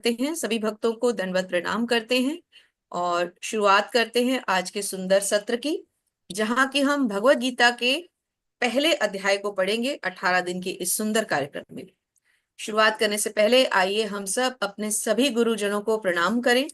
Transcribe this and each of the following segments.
करते हैं, सभी भक्तों को दंडवत प्रणाम करते हैं और शुरुआत करते हैं आज के सुंदर सत्र की, जहां की हम भगवत गीता के पहले अध्याय को पढ़ेंगे 18 दिन के इस सुंदर कार्यक्रम में। शुरुआत करने से पहले आइए हम सब अपने सभी गुरुजनों को प्रणाम करें।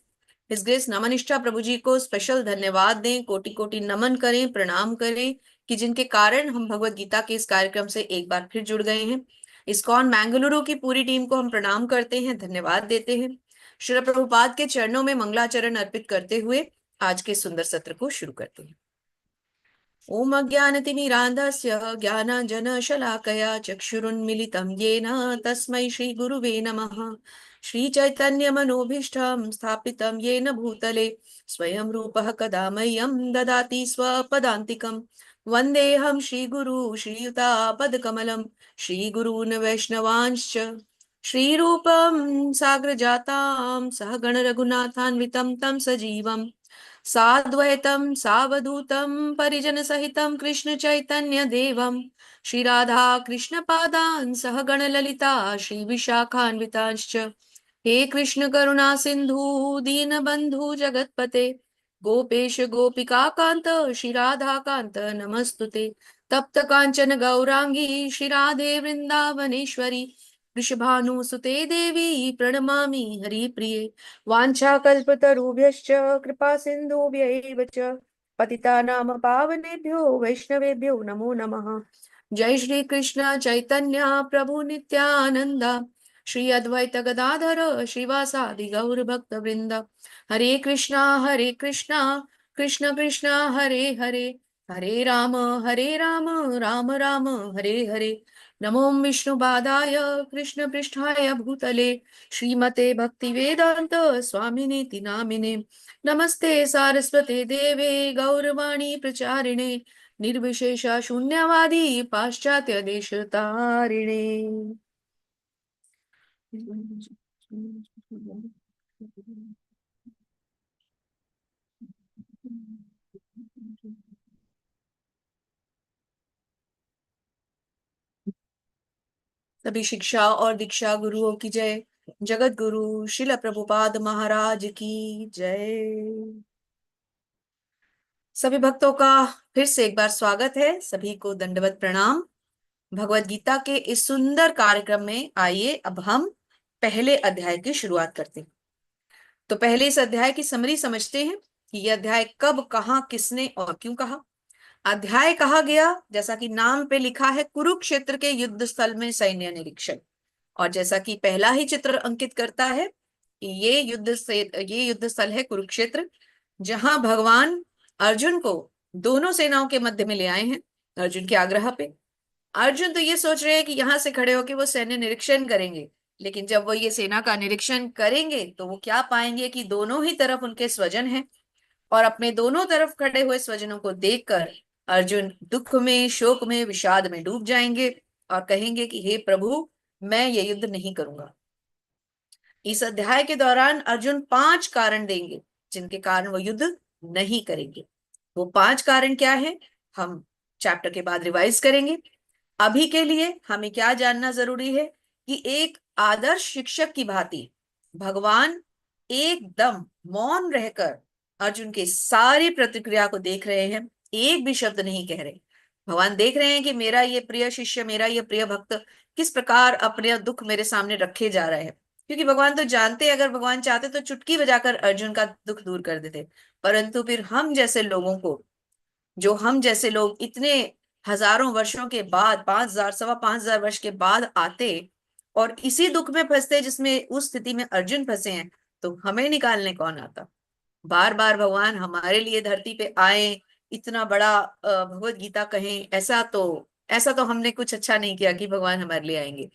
हिज ग्रेस नमनिष्ठा प्रभु जी को स्पेशल धन्यवाद दें, कोटि कोटि नमन करें, प्रणाम करें कि जिनके कारण हम भगवत गीता के इस कार्यक्रम से एक बार फिर जुड़ गए हैं। इस्कॉन मैंगलुरु की पूरी टीम को हम प्रणाम करते हैं, धन्यवाद देते हैं। श्री प्रभुपाद के चरणों में मंगलाचरण अर्पित करते हुए आज के सुंदर सत्र को शुरू करते हैं। ओम अज्ञानतिमिरान्धस्य ज्ञानाञ्जनशलाकया चक्षुरुन्मिलितं येन तस्मै श्रीगुरुवे नमः। श्रीचैतन्यमनोभीष्टं स्थापितं येन भूतले स्वयं रूपः कदा मह्यं ददाति स्वपदान्तिकं। वन्देऽहं श्रीगुरु श्रीयुतापदकमलं श्रीगुरून् वैष्णवांश्च श्रीरूपं साग्रजातां सहगण रघुनाथान्वितं तं सजीवम् साद्वैतं सावधूतं परिजन सहितं कृष्ण चैतन्य देवं श्री राधा कृष्ण पादान् सह गण ललिता श्री विशाखान्वितांश्च। हे कृष्ण करुणा सिंधु दीन बंधु जगतपते गोपेश गोपिका कांत श्री राधा कांत नमस्तुते। तप्त कांचन गौरांगी श्री राधे वृंदावनेश्वरी वृषभानुसुते देवी प्रणमामि हरिप्रिये। वाञ्छाकल्पतरुभ्यश्च कृपा सिन्धुभ्यैव च पतितानां पावनेभ्यो वैष्णवेभ्यो नमो नमः। जय श्री कृष्ण चैतन्य प्रभु नित्यानंद श्री अद्वैत गदाधर श्रीवासादि गौर भक्त वृंद। हरे कृष्णा कृष्ण कृष्ण हरे हरे हरे राम राम राम हरे हरे। नमो विष्णुपादाय कृष्ण पृष्ठाय भूतले श्रीमते भक्ति वेदांत स्वामिनीति नामिने। नमस्ते सारस्वते देवे गौरवाणी प्रचारिणे निर्विशेष शून्यवादी पाश्चात्य देश तारिणे। सभी शिक्षा और दीक्षा गुरुओं की जय। जगत गुरु श्रील प्रभुपाद महाराज की जय। सभी भक्तों का फिर से एक बार स्वागत है, सभी को दंडवत प्रणाम। भगवत गीता के इस सुंदर कार्यक्रम में आइए अब हम पहले अध्याय की शुरुआत करते हैं। तो पहले इस अध्याय की समरी समझते हैं कि यह अध्याय कब, कहां, किसने और क्यों कहा। अध्याय कहा गया, जैसा कि नाम पे लिखा है, कुरुक्षेत्र के युद्ध स्थल में सैन्य निरीक्षण। और जैसा कि पहला ही चित्र अंकित करता है कि ये युद्ध स्थल है कुरुक्षेत्र, जहां भगवान अर्जुन को दोनों सेनाओं के मध्य में ले आए हैं अर्जुन के आग्रह पे। अर्जुन तो ये सोच रहे हैं कि यहां से खड़े होकर वो सैन्य निरीक्षण करेंगे, लेकिन जब वो ये सेना का निरीक्षण करेंगे तो वो क्या पाएंगे कि दोनों ही तरफ उनके स्वजन हैं। और अपने दोनों तरफ खड़े हुए स्वजनों को देखकर अर्जुन दुख में, शोक में, विषाद में डूब जाएंगे और कहेंगे कि हे प्रभु, मैं ये युद्ध नहीं करूंगा। इस अध्याय के दौरान अर्जुन 5 कारण देंगे जिनके कारण वो युद्ध नहीं करेंगे। वो 5 कारण क्या है, हम चैप्टर के बाद रिवाइज करेंगे। अभी के लिए हमें क्या जानना जरूरी है कि एक आदर्श शिक्षक की भांति भगवान एकदम मौन रहकर अर्जुन के सारी प्रतिक्रिया को देख रहे हैं, एक भी शब्द नहीं कह रहे। भगवान देख रहे हैं कि मेरा ये प्रिय शिष्य, मेरा ये प्रिय भक्त किस प्रकार अपने दुख मेरे सामने रखे जा रहे हैं। क्योंकि भगवान तो जानते, अगर भगवान चाहते तो चुटकी बजाकर अर्जुन का दुख दूर कर देते। परंतु फिर हम जैसे लोगों को, जो हम जैसे लोग इतने हजारों वर्षों के बाद, 5,000 सवा 5,000 वर्ष के बाद आते और इसी दुख में फंसते जिसमें, उस स्थिति में अर्जुन फंसे हैं, तो हमें निकालने कौन आता। बार बार भगवान हमारे लिए धरती पे आए, इतना बड़ा भगवत गीता कहें, ऐसा तो हमने कुछ अच्छा नहीं किया कि भगवान हमारे लिए आएंगे।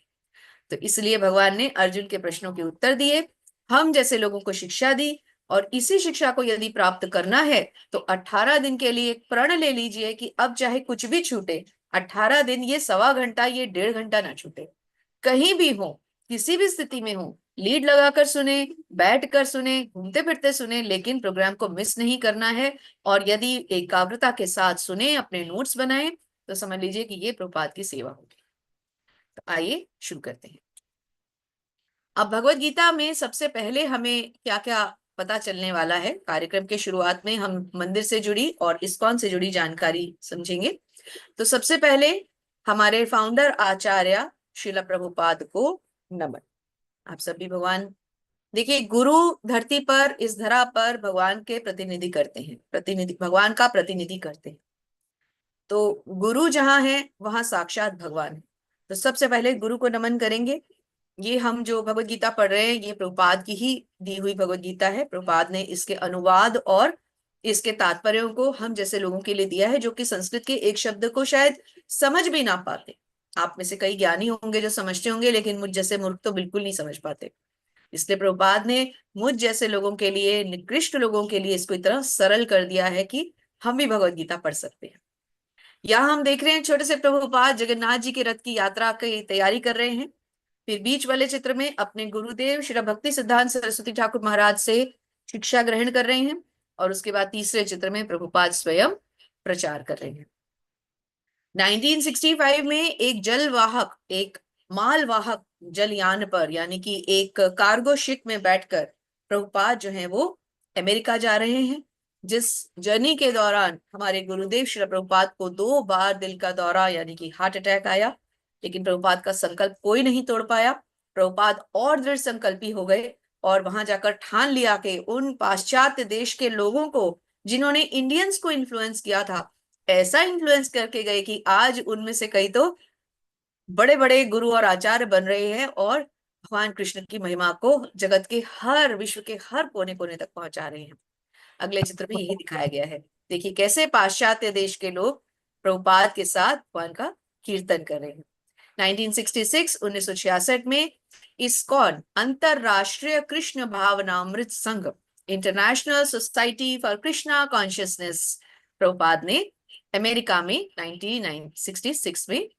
तो इसलिए भगवान ने अर्जुन के प्रश्नों के उत्तर दिए, हम जैसे लोगों को शिक्षा दी। और इसी शिक्षा को यदि प्राप्त करना है तो 18 दिन के लिए एक प्रण ले लीजिए कि अब चाहे कुछ भी छूटे, 18 दिन, ये सवा घंटा, ये 1.5 घंटा ना छूटे। कहीं भी हो, किसी भी स्थिति में हो, लीड लगाकर सुने, बैठ कर सुने, घूमते फिरते सुने, लेकिन प्रोग्राम को मिस नहीं करना है। और यदि एकाग्रता के साथ सुने, अपने नोट्स बनाए, तो समझ लीजिए कि ये प्रभुपाद की सेवा होगी। तो आइए शुरू करते हैं। अब भगवत गीता में सबसे पहले हमें क्या क्या पता चलने वाला है। कार्यक्रम के शुरुआत में हम मंदिर से जुड़ी और इस्कॉन से जुड़ी जानकारी समझेंगे। तो सबसे पहले हमारे फाउंडर आचार्य श्रील प्रभुपाद को नमन। आप सभी भगवान, देखिए, गुरु धरती पर, इस धरा पर भगवान के प्रतिनिधि करते हैं, प्रतिनिधि भगवान का प्रतिनिधि करते हैं। तो गुरु जहां है वहां साक्षात भगवान है। तो सबसे पहले गुरु को नमन करेंगे। ये हम जो भगवत गीता पढ़ रहे हैं, ये प्रभुपाद की ही दी हुई भगवत गीता है। प्रभुपाद ने इसके अनुवाद और इसके तात्पर्यों को हम जैसे लोगों के लिए दिया है, जो कि संस्कृत के एक शब्द को शायद समझ भी ना पाते। आप में से कई ज्ञानी होंगे जो समझते होंगे, लेकिन मुझ जैसे मूर्ख तो बिल्कुल नहीं समझ पाते। इसलिए प्रभुपाद ने मुझ जैसे लोगों के लिए, निकृष्ट लोगों के लिए, इसको इतना सरल कर दिया है कि हम भी भगवत गीता पढ़ सकते हैं। यहाँ हम देख रहे हैं छोटे से प्रभुपाद जगन्नाथ जी के रथ की यात्रा की तैयारी कर रहे हैं। फिर बीच वाले चित्र में अपने गुरुदेव श्री भक्ति सिद्धांत सरस्वती ठाकुर महाराज से शिक्षा ग्रहण कर रहे हैं। और उसके बाद तीसरे चित्र में प्रभुपाद स्वयं प्रचार कर रहे हैं। 1965 में एक जलवाहक, एक मालवाहक जलयान पर, यानी कि एक कार्गो शिप में बैठकर प्रभुपाद जो है वो अमेरिका जा रहे हैं। जिस जर्नी के दौरान हमारे गुरुदेव श्री प्रभुपाद को 2 बार दिल का दौरा यानी कि हार्ट अटैक आया, लेकिन प्रभुपाद का संकल्प कोई नहीं तोड़ पाया। प्रभुपाद और दृढ़ संकल्पी हो गए और वहां जाकर ठान लिया कि उन पाश्चात्य देश के लोगों को, जिन्होंने इंडियंस को इन्फ्लुएंस किया था, ऐसा इन्फ्लुएंस करके गए कि आज उनमें से कई तो बड़े बड़े गुरु और आचार्य बन रहे हैं और भगवान कृष्ण की महिमा को जगत के हर, विश्व के हर कोने कोने तक पहुंचा रहे हैं। अगले चित्र में यही दिखाया गया है। देखिए कैसे पाश्चात्य देश के लोग प्रभुपाद के साथ भगवान का कीर्तन कर रहे हैं। 1966 में इस्कॉन, अंतरराष्ट्रीय कृष्ण भावनामृत संघ, international society for Krishna consciousness, Prabhupada ने अमेरिका में 1966 में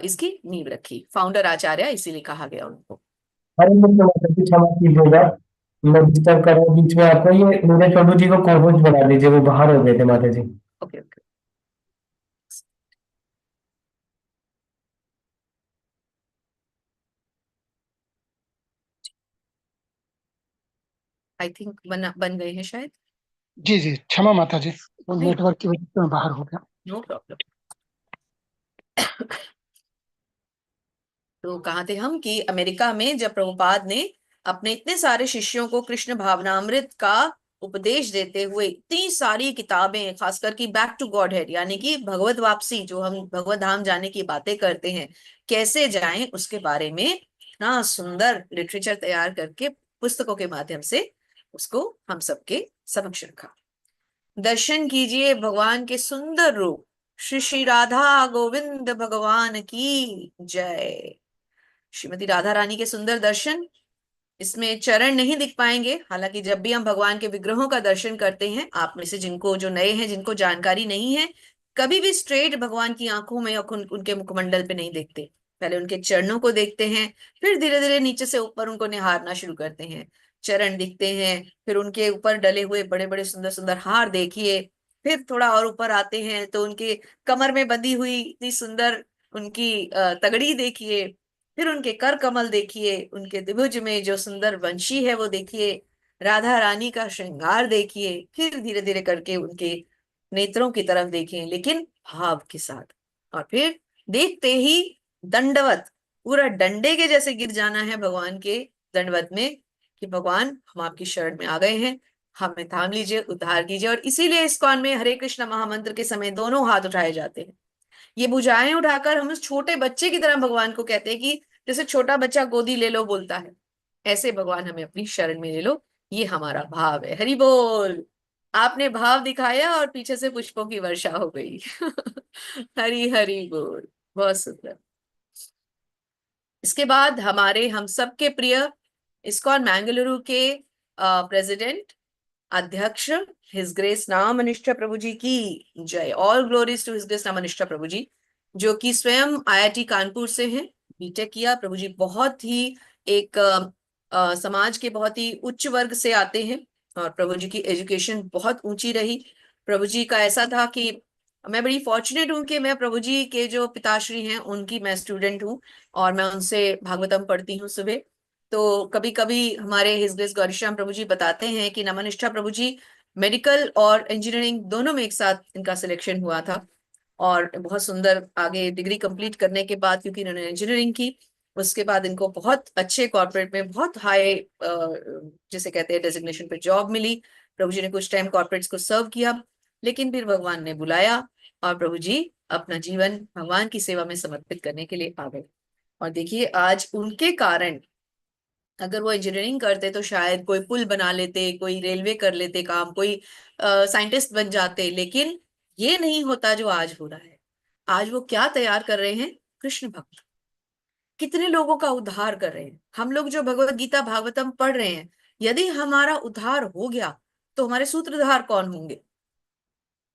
इसकी नींव रखी। फाउंडर आचार्य इसीलिए कहा गया उनको। अरे मुझे माता जी क्षमा कीजिएगा, मैं डिस्टर्ब कर रहा हूँ बीच में आपको। ये मेरे छोटू जी को कोहोज बना दीजिए, वो बाहर हो गए थे माता जी। ओके ओके, आई थिंक बन गए हैं शायद। जी जी, क्षमा माता जी, वो नहीं, नेटवर्क की वजह से मैं बाहर हो गया। No problem. तो कहाँ थे हम कि अमेरिका में जब प्रभुपाद ने अपने इतने सारे शिष्यों को कृष्ण भावनामृत का उपदेश देते हुए इतनी सारी किताबें, खासकर की बैक टू गॉड हेड, यानी कि भगवत वापसी, जो हम भगवत धाम जाने की बातें करते हैं, कैसे जाएं उसके बारे में ना सुंदर लिटरेचर तैयार करके पुस्तकों के माध्यम से उसको हम सबके समक्ष रखा। दर्शन कीजिए भगवान के सुंदर रूप। श्री श्री राधा गोविंद भगवान की जय। श्रीमती राधा रानी के सुंदर दर्शन, इसमें चरण नहीं दिख पाएंगे। हालांकि जब भी हम भगवान के विग्रहों का दर्शन करते हैं, आप में से जिनको, जो नए हैं, जिनको जानकारी नहीं है, कभी भी स्ट्रेट भगवान की आंखों में या उनके मुखमंडल पे नहीं देखते। पहले उनके चरणों को देखते हैं, फिर धीरे धीरे नीचे से ऊपर उनको निहारना शुरू करते हैं। चरण दिखते हैं, फिर उनके ऊपर डले हुए बड़े बड़े सुंदर सुंदर हार देखिए। फिर थोड़ा और ऊपर आते हैं तो उनके कमर में बंधी हुई इतनी सुंदर उनकी तगड़ी देखिए। फिर उनके कर कमल देखिए, उनके द्विभुज में जो सुंदर वंशी है वो देखिए, राधा रानी का श्रृंगार देखिए। फिर धीरे धीरे करके उनके नेत्रों की तरफ देखें, लेकिन भाव के साथ। और फिर देखते ही दंडवत, पूरा डंडे के जैसे गिर जाना है भगवान के दंडवत में कि भगवान हम आपकी शरण में आ गए हैं, हमें थाम लीजिए, उद्धार कीजिए। और इसीलिए इस्कॉन में हरे कृष्ण महामंत्र के समय दोनों हाथ उठाए जाते हैं। ये भुजाएं उठाकर हम उस छोटे बच्चे की तरह भगवान को कहते हैं कि जैसे छोटा बच्चा गोदी ले लो बोलता है, ऐसे भगवान हमें अपनी शरण में ले लो। ये हमारा भाव है। हरि बोल। आपने भाव दिखाया और पीछे से पुष्पों की वर्षा हो गई। हरि हरि बोल। बहुत सुंदर। इसके बाद हमारे हम सबके प्रिय इस्कॉन मैंगलुरु के प्रेसिडेंट, अध्यक्ष, हिज ग्रेस नामनिष्ठा प्रभु जी की जय। All glories to his grace Namanishtha Prabhu ji, जो कि स्वयं आईआईटी कानपुर से हैं, बीटेक किया। प्रभु जी बहुत ही एक समाज के बहुत ही उच्च वर्ग से आते हैं और प्रभु जी की एजुकेशन बहुत ऊंची रही। प्रभु जी का ऐसा था कि मैं बड़ी फॉर्चुनेट हूँ कि मैं प्रभु जी के जो पिताश्री हैं उनकी मैं स्टूडेंट हूँ, और मैं उनसे भागवतम पढ़ती हूँ सुबह। तो कभी कभी हमारे हिज ग्रेस गौरीश्याम प्रभु जी बताते हैं कि नमनिष्ठा प्रभु जी मेडिकल और इंजीनियरिंग दोनों में एक साथ इनका सिलेक्शन हुआ था, और बहुत सुंदर आगे डिग्री कंप्लीट करने के बाद, क्योंकि इन्होंने इंजीनियरिंग की, उसके बाद इनको बहुत अच्छे कॉर्पोरेट में बहुत हाई जिसे कहते हैं डेजिग्नेशन पे जॉब मिली। प्रभु जी ने कुछ टाइम कॉर्पोरेट्स को सर्व किया, लेकिन फिर भगवान ने बुलाया और प्रभु जी अपना जीवन भगवान की सेवा में समर्पित करने के लिए आ गए। और देखिए आज उनके कारण, अगर वो इंजीनियरिंग करते तो शायद कोई पुल बना लेते, कोई रेलवे कर लेते काम, कोई साइंटिस्ट बन जाते, लेकिन ये नहीं होता जो आज हो रहा है। आज वो क्या तैयार कर रहे हैं? कृष्ण भक्त। कितने लोगों का उद्धार कर रहे हैं। हम लोग जो भगवत गीता भागवतम पढ़ रहे हैं, यदि हमारा उद्धार हो गया तो हमारे सूत्रधार कौन होंगे?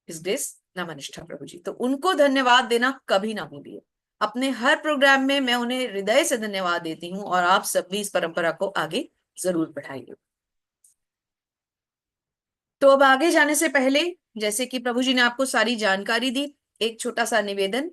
इस देश नमनिष्ठा प्रभु जी। तो उनको धन्यवाद देना कभी ना भूलिए। अपने हर प्रोग्राम में मैं उन्हें हृदय से धन्यवाद देती हूँ, और आप सब भी इस परंपरा को आगे जरूर बढ़ाइए। तो अब आगे जाने से पहले, जैसे कि प्रभु जी ने आपको सारी जानकारी दी, एक छोटा सा निवेदन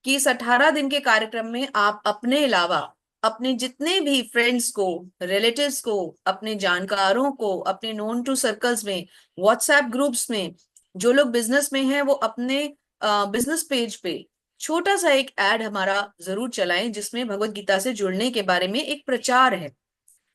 कि इस 18 दिन के कार्यक्रम में आप अपने अलावा अपने जितने भी फ्रेंड्स को, रिलेटिव्स को, अपने जानकारों को, अपने नोन टू सर्कल्स में, व्हाट्सएप ग्रुप्स में, जो लोग बिजनेस में हैं वो अपने बिजनेस पेज पे छोटा सा एक ऐड हमारा जरूर चलाएं, जिसमें भगवत गीता से जुड़ने के बारे में एक प्रचार है।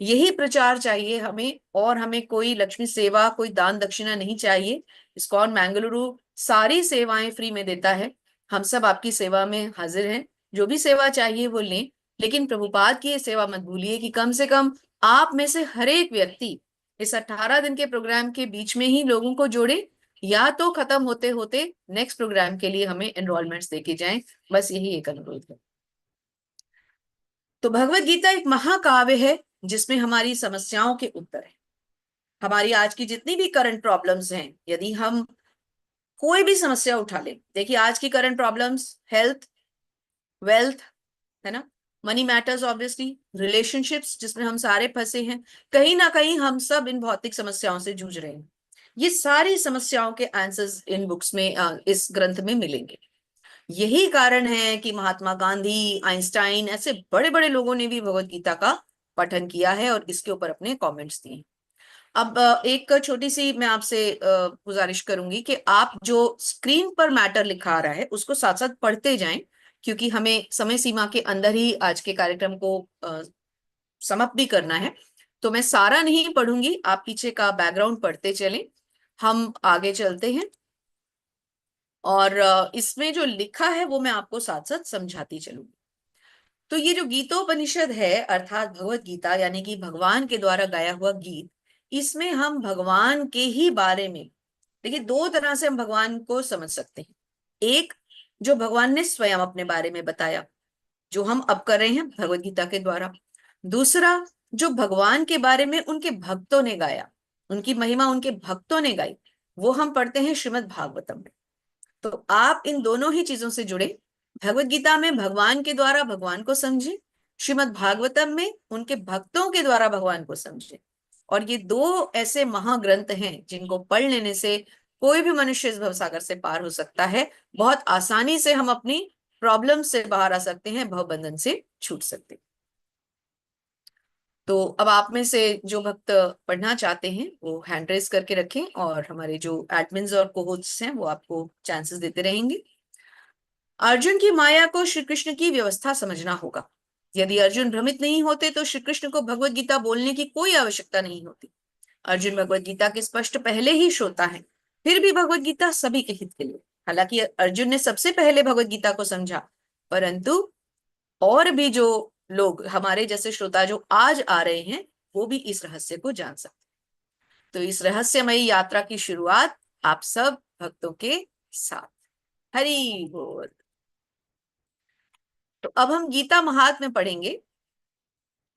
यही प्रचार चाहिए हमें, और हमें कोई लक्ष्मी सेवा, कोई दान दक्षिणा नहीं चाहिए। इस्कॉन मैंगलुरु सारी सेवाएं फ्री में देता है। हम सब आपकी सेवा में हाजिर हैं, जो भी सेवा चाहिए वो लें। लेकिन प्रभुपाद की ये सेवा मत भूलिए कि कम से कम आप में से हर एक व्यक्ति इस 18 दिन के प्रोग्राम के बीच में ही लोगों को जोड़े, या तो खत्म होते होते नेक्स्ट प्रोग्राम के लिए हमें एनरोलमेंट्स देके जाएं। बस यही एक अनुरोध है। तो भगवत गीता एक महाकाव्य है जिसमें हमारी समस्याओं के उत्तर है। हमारी आज की जितनी भी करंट प्रॉब्लम्स हैं, यदि हम कोई भी समस्या उठा लें, देखिए आज की करंट प्रॉब्लम्स हेल्थ, वेल्थ, है ना, मनी मैटर्स, ऑब्वियसली रिलेशनशिप्स जिसमें हम सारे फंसे हैं, कहीं ना कहीं हम सब इन भौतिक समस्याओं से जूझ रहे हैं। ये सारी समस्याओं के आंसर्स इन बुक्स में, इस ग्रंथ में मिलेंगे। यही कारण है कि महात्मा गांधी, आइंस्टाइन, ऐसे बड़े बड़े लोगों ने भी भगवत गीता का पठन किया है और इसके ऊपर अपने कमेंट्स दिए। अब एक छोटी सी मैं आपसे गुजारिश करूंगी कि आप जो स्क्रीन पर मैटर लिखा आ रहा है उसको साथ साथ पढ़ते जाएं, क्योंकि हमें समय सीमा के अंदर ही आज के कार्यक्रम को समाप्त भी करना है। तो मैं सारा नहीं पढ़ूंगी, आप पीछे का बैकग्राउंड पढ़ते चलें, हम आगे चलते हैं। और इसमें जो लिखा है वो मैं आपको साथ साथ समझाती चलूंगी। तो ये जो गीतोपनिषद है, अर्थात भगवत गीता, यानी कि भगवान के द्वारा गाया हुआ गीत, इसमें हम भगवान के ही बारे में, देखिए दो तरह से हम भगवान को समझ सकते हैं। एक, जो भगवान ने स्वयं अपने बारे में बताया, जो हम अब कर रहे हैं भगवत गीता के द्वारा। दूसरा, जो भगवान के बारे में उनके भक्तों ने गाया, उनकी महिमा उनके भक्तों ने गाई, वो हम पढ़ते हैं श्रीमद् भागवतम में। तो आप इन दोनों ही चीजों से जुड़े। भगवत गीता में भगवान के द्वारा भगवान को समझे, श्रीमद् भागवतम में उनके भक्तों के द्वारा भगवान को समझे। और ये दो ऐसे महाग्रंथ हैं जिनको पढ़ लेने से कोई भी मनुष्य इस भवसागर से पार हो सकता है। बहुत आसानी से हम अपनी प्रॉब्लम से बाहर आ सकते हैं, भवबंधन से छूट सकते हैं। तो अब आप में से जो भक्त पढ़ना चाहते हैं वो हैंड रेज करके रखें, और हमारे जो एडमिन्स और को-होस्ट्स हैं वो आपको चांसेस देते रहेंगे। अर्जुन की माया को श्री कृष्ण की व्यवस्था समझना होगा। यदि अर्जुन भ्रमित नहीं होते तो श्री कृष्ण को भगवत गीता बोलने की कोई आवश्यकता नहीं होती। अर्जुन भगवत गीता के स्पष्ट पहले ही श्रोता है, फिर भी भगवत गीता सभी के हित के लिए। हालांकि अर्जुन ने सबसे पहले भगवत गीता को समझा, परंतु और भी जो लोग हमारे जैसे श्रोता जो आज आ रहे हैं वो भी इस रहस्य को जान सकते हैं। तो इस रहस्यमयी यात्रा की शुरुआत आप सब भक्तों के साथ। हरि बोल। तो अब हम गीता महात्म्य पढ़ेंगे,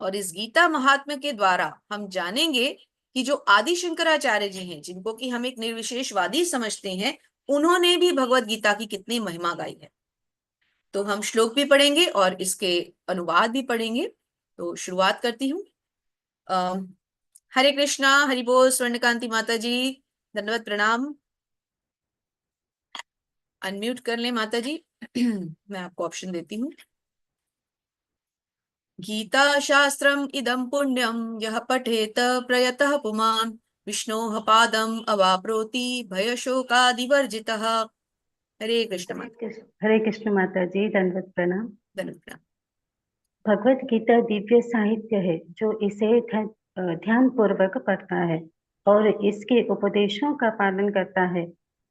और इस गीता महात्म्य के द्वारा हम जानेंगे कि जो आदि शंकराचार्य जी हैं, जिनको कि हम एक निर्विशेषवादी समझते हैं, उन्होंने भी भगवत गीता की कितनी महिमा गाई है। तो हम श्लोक भी पढ़ेंगे और इसके अनुवाद भी पढ़ेंगे। तो शुरुआत करती हूँ। हरे कृष्णा, हरि बोल, स्वर्णकांति माता जी, दंडवत प्रणाम। अनम्यूट कर ले माता जी। मैं आपको ऑप्शन देती हूँ। गीता शास्त्रम इदं पुण्यम यः पठेत प्रयतः पुमान् विष्णोः पादम अवाप्नोति भयशोकादिवर्जितः। हरे कृष्ण माता। हरे कृष्ण माता जी, दंडवत प्रणाम। धन्यवाद। भगवत गीता दिव्य साहित्य है जो इसे ध्यान पूर्वक पढ़ता है और इसके उपदेशों का पालन करता है,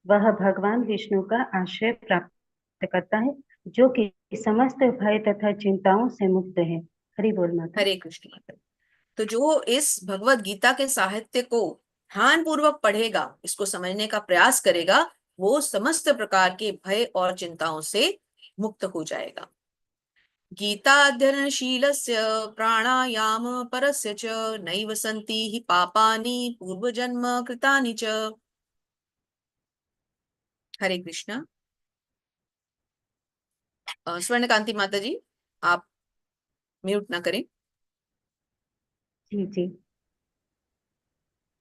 वह भगवान विष्णु का आश्रय प्राप्त करता है, जो कि समस्त भय तथा चिंताओं से मुक्त है। हरि बोल माता। हरे कृष्ण माता। तो जो इस भगवत गीता के साहित्य को ध्यान पूर्वक पढ़ेगा, इसको समझने का प्रयास करेगा, वो समस्त प्रकार के भय और चिंताओं से मुक्त हो जाएगा। गीताध्ययनशीलस्य प्राणायाम परस्य च नैव सन्ति हि पापानि पूर्वजन्म कृतानि च। हरे कृष्ण। स्वर्णकांति माता जी, आप म्यूट ना करें। जी जी।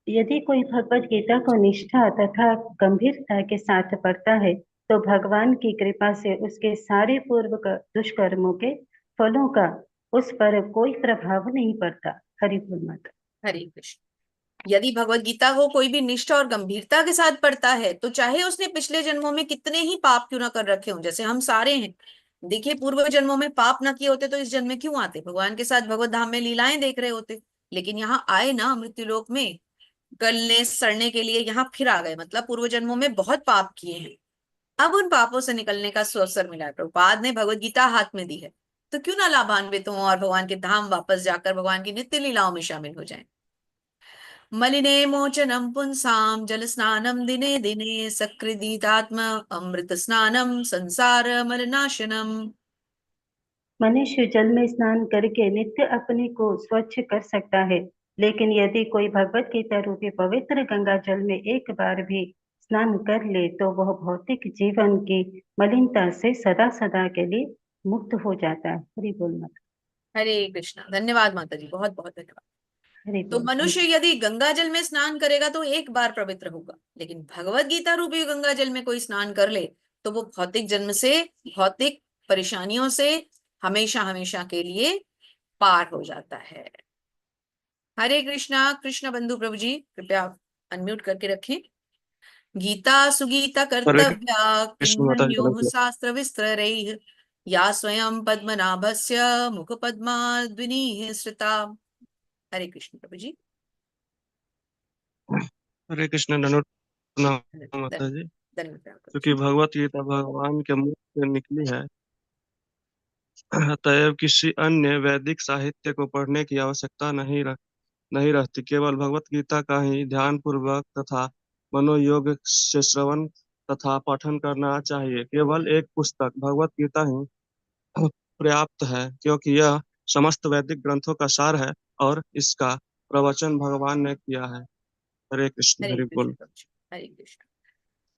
यदि कोई भगवत गीता को निष्ठा तथा गंभीरता के साथ पढ़ता है तो भगवान की कृपा से उसके सारे पूर्व दुष्कर्मों के फलों का उस पर कोई प्रभाव नहीं पड़ता। हरि बोल माता। हरे कृष्ण। यदि भगवत गीता को कोई भी निष्ठा और गंभीरता के साथ पढ़ता है तो चाहे उसने पिछले जन्मों में कितने ही पाप क्यों ना कर रखे हों, जैसे हम सारे हैं, देखिए पूर्व जन्मों में पाप ना किए होते तो इस जन्म में क्यों आते, भगवान के साथ भगवत धाम में लीलाएं देख रहे होते। लेकिन यहाँ आए ना मृत्यु लोक में गलने सड़ने के लिए, यहाँ फिर आ गए, मतलब पूर्व जन्मों में बहुत पाप किए हैं। अब उन पापों से निकलने का सुअवसर मिला है, प्रभुपाद ने भगवत गीता हाथ में दी है, तो क्यों ना लाभान्वित हों और भगवान के धाम वापस जाकर भगवान की नित्य लीलाओं में शामिल हो जाएं। मलिने मोचनम पुंसाम जल स्नानम दिने दिने सकृदीतात्म अमृत स्नानम संसार मलिनाशनम। मनुष्य जल में स्नान करके नित्य अपने को स्वच्छ कर सकता है, लेकिन यदि कोई भगवत गीता रूपी पवित्र गंगा जल में एक बार भी स्नान कर ले तो वह भौतिक जीवन की मलिनता से सदा सदा के लिए मुक्त हो जाता है। हरि बोल माता। हरे कृष्णा। धन्यवाद माता जी, बहुत बहुत धन्यवाद। हरि तो बोल। थैंक मनुष्य यू। यदि गंगा जल में स्नान करेगा तो एक बार पवित्र होगा, लेकिन भगवत गीता रूपी गंगा जल में कोई स्नान कर ले तो वो भौतिक जन्म से, भौतिक परेशानियों से हमेशा हमेशा के लिए पार हो जाता है। हरे कृष्णा। कृष्ण बंधु प्रभु जी कृपया अनम्यूट करके रखें। गीता सुगीता हरे कर्तव्या कृष्ण माता जी किन्नन्यो का शास्त्र विस्तरैः या स्वयं पद्मनाभस्य मुख पद्माद्विनीः श्रिता। हरे कृष्ण प्रभु जी। हरे कृष्ण धनुष धन्यवाद। माता जी, धन्यवाद प्रभु जी। क्योंकि भगवत गीता भगवान के मुख से निकली है, अतएव किसी अन्य वैदिक साहित्य को पढ़ने की आवश्यकता नहीं रहती। केवल भगवत गीता का ही ध्यान पूर्वक तथा मनोयोग से श्रवण तथा पठन करना चाहिए। केवल एक पुस्तक भगवत गीता ही पर्याप्त है, क्योंकि यह समस्त वैदिक ग्रंथों का सार है और इसका प्रवचन भगवान ने किया है। हरे कृष्ण हरे हरि कृष्ण बोल। प्रभु जी। हरे कृष्ण।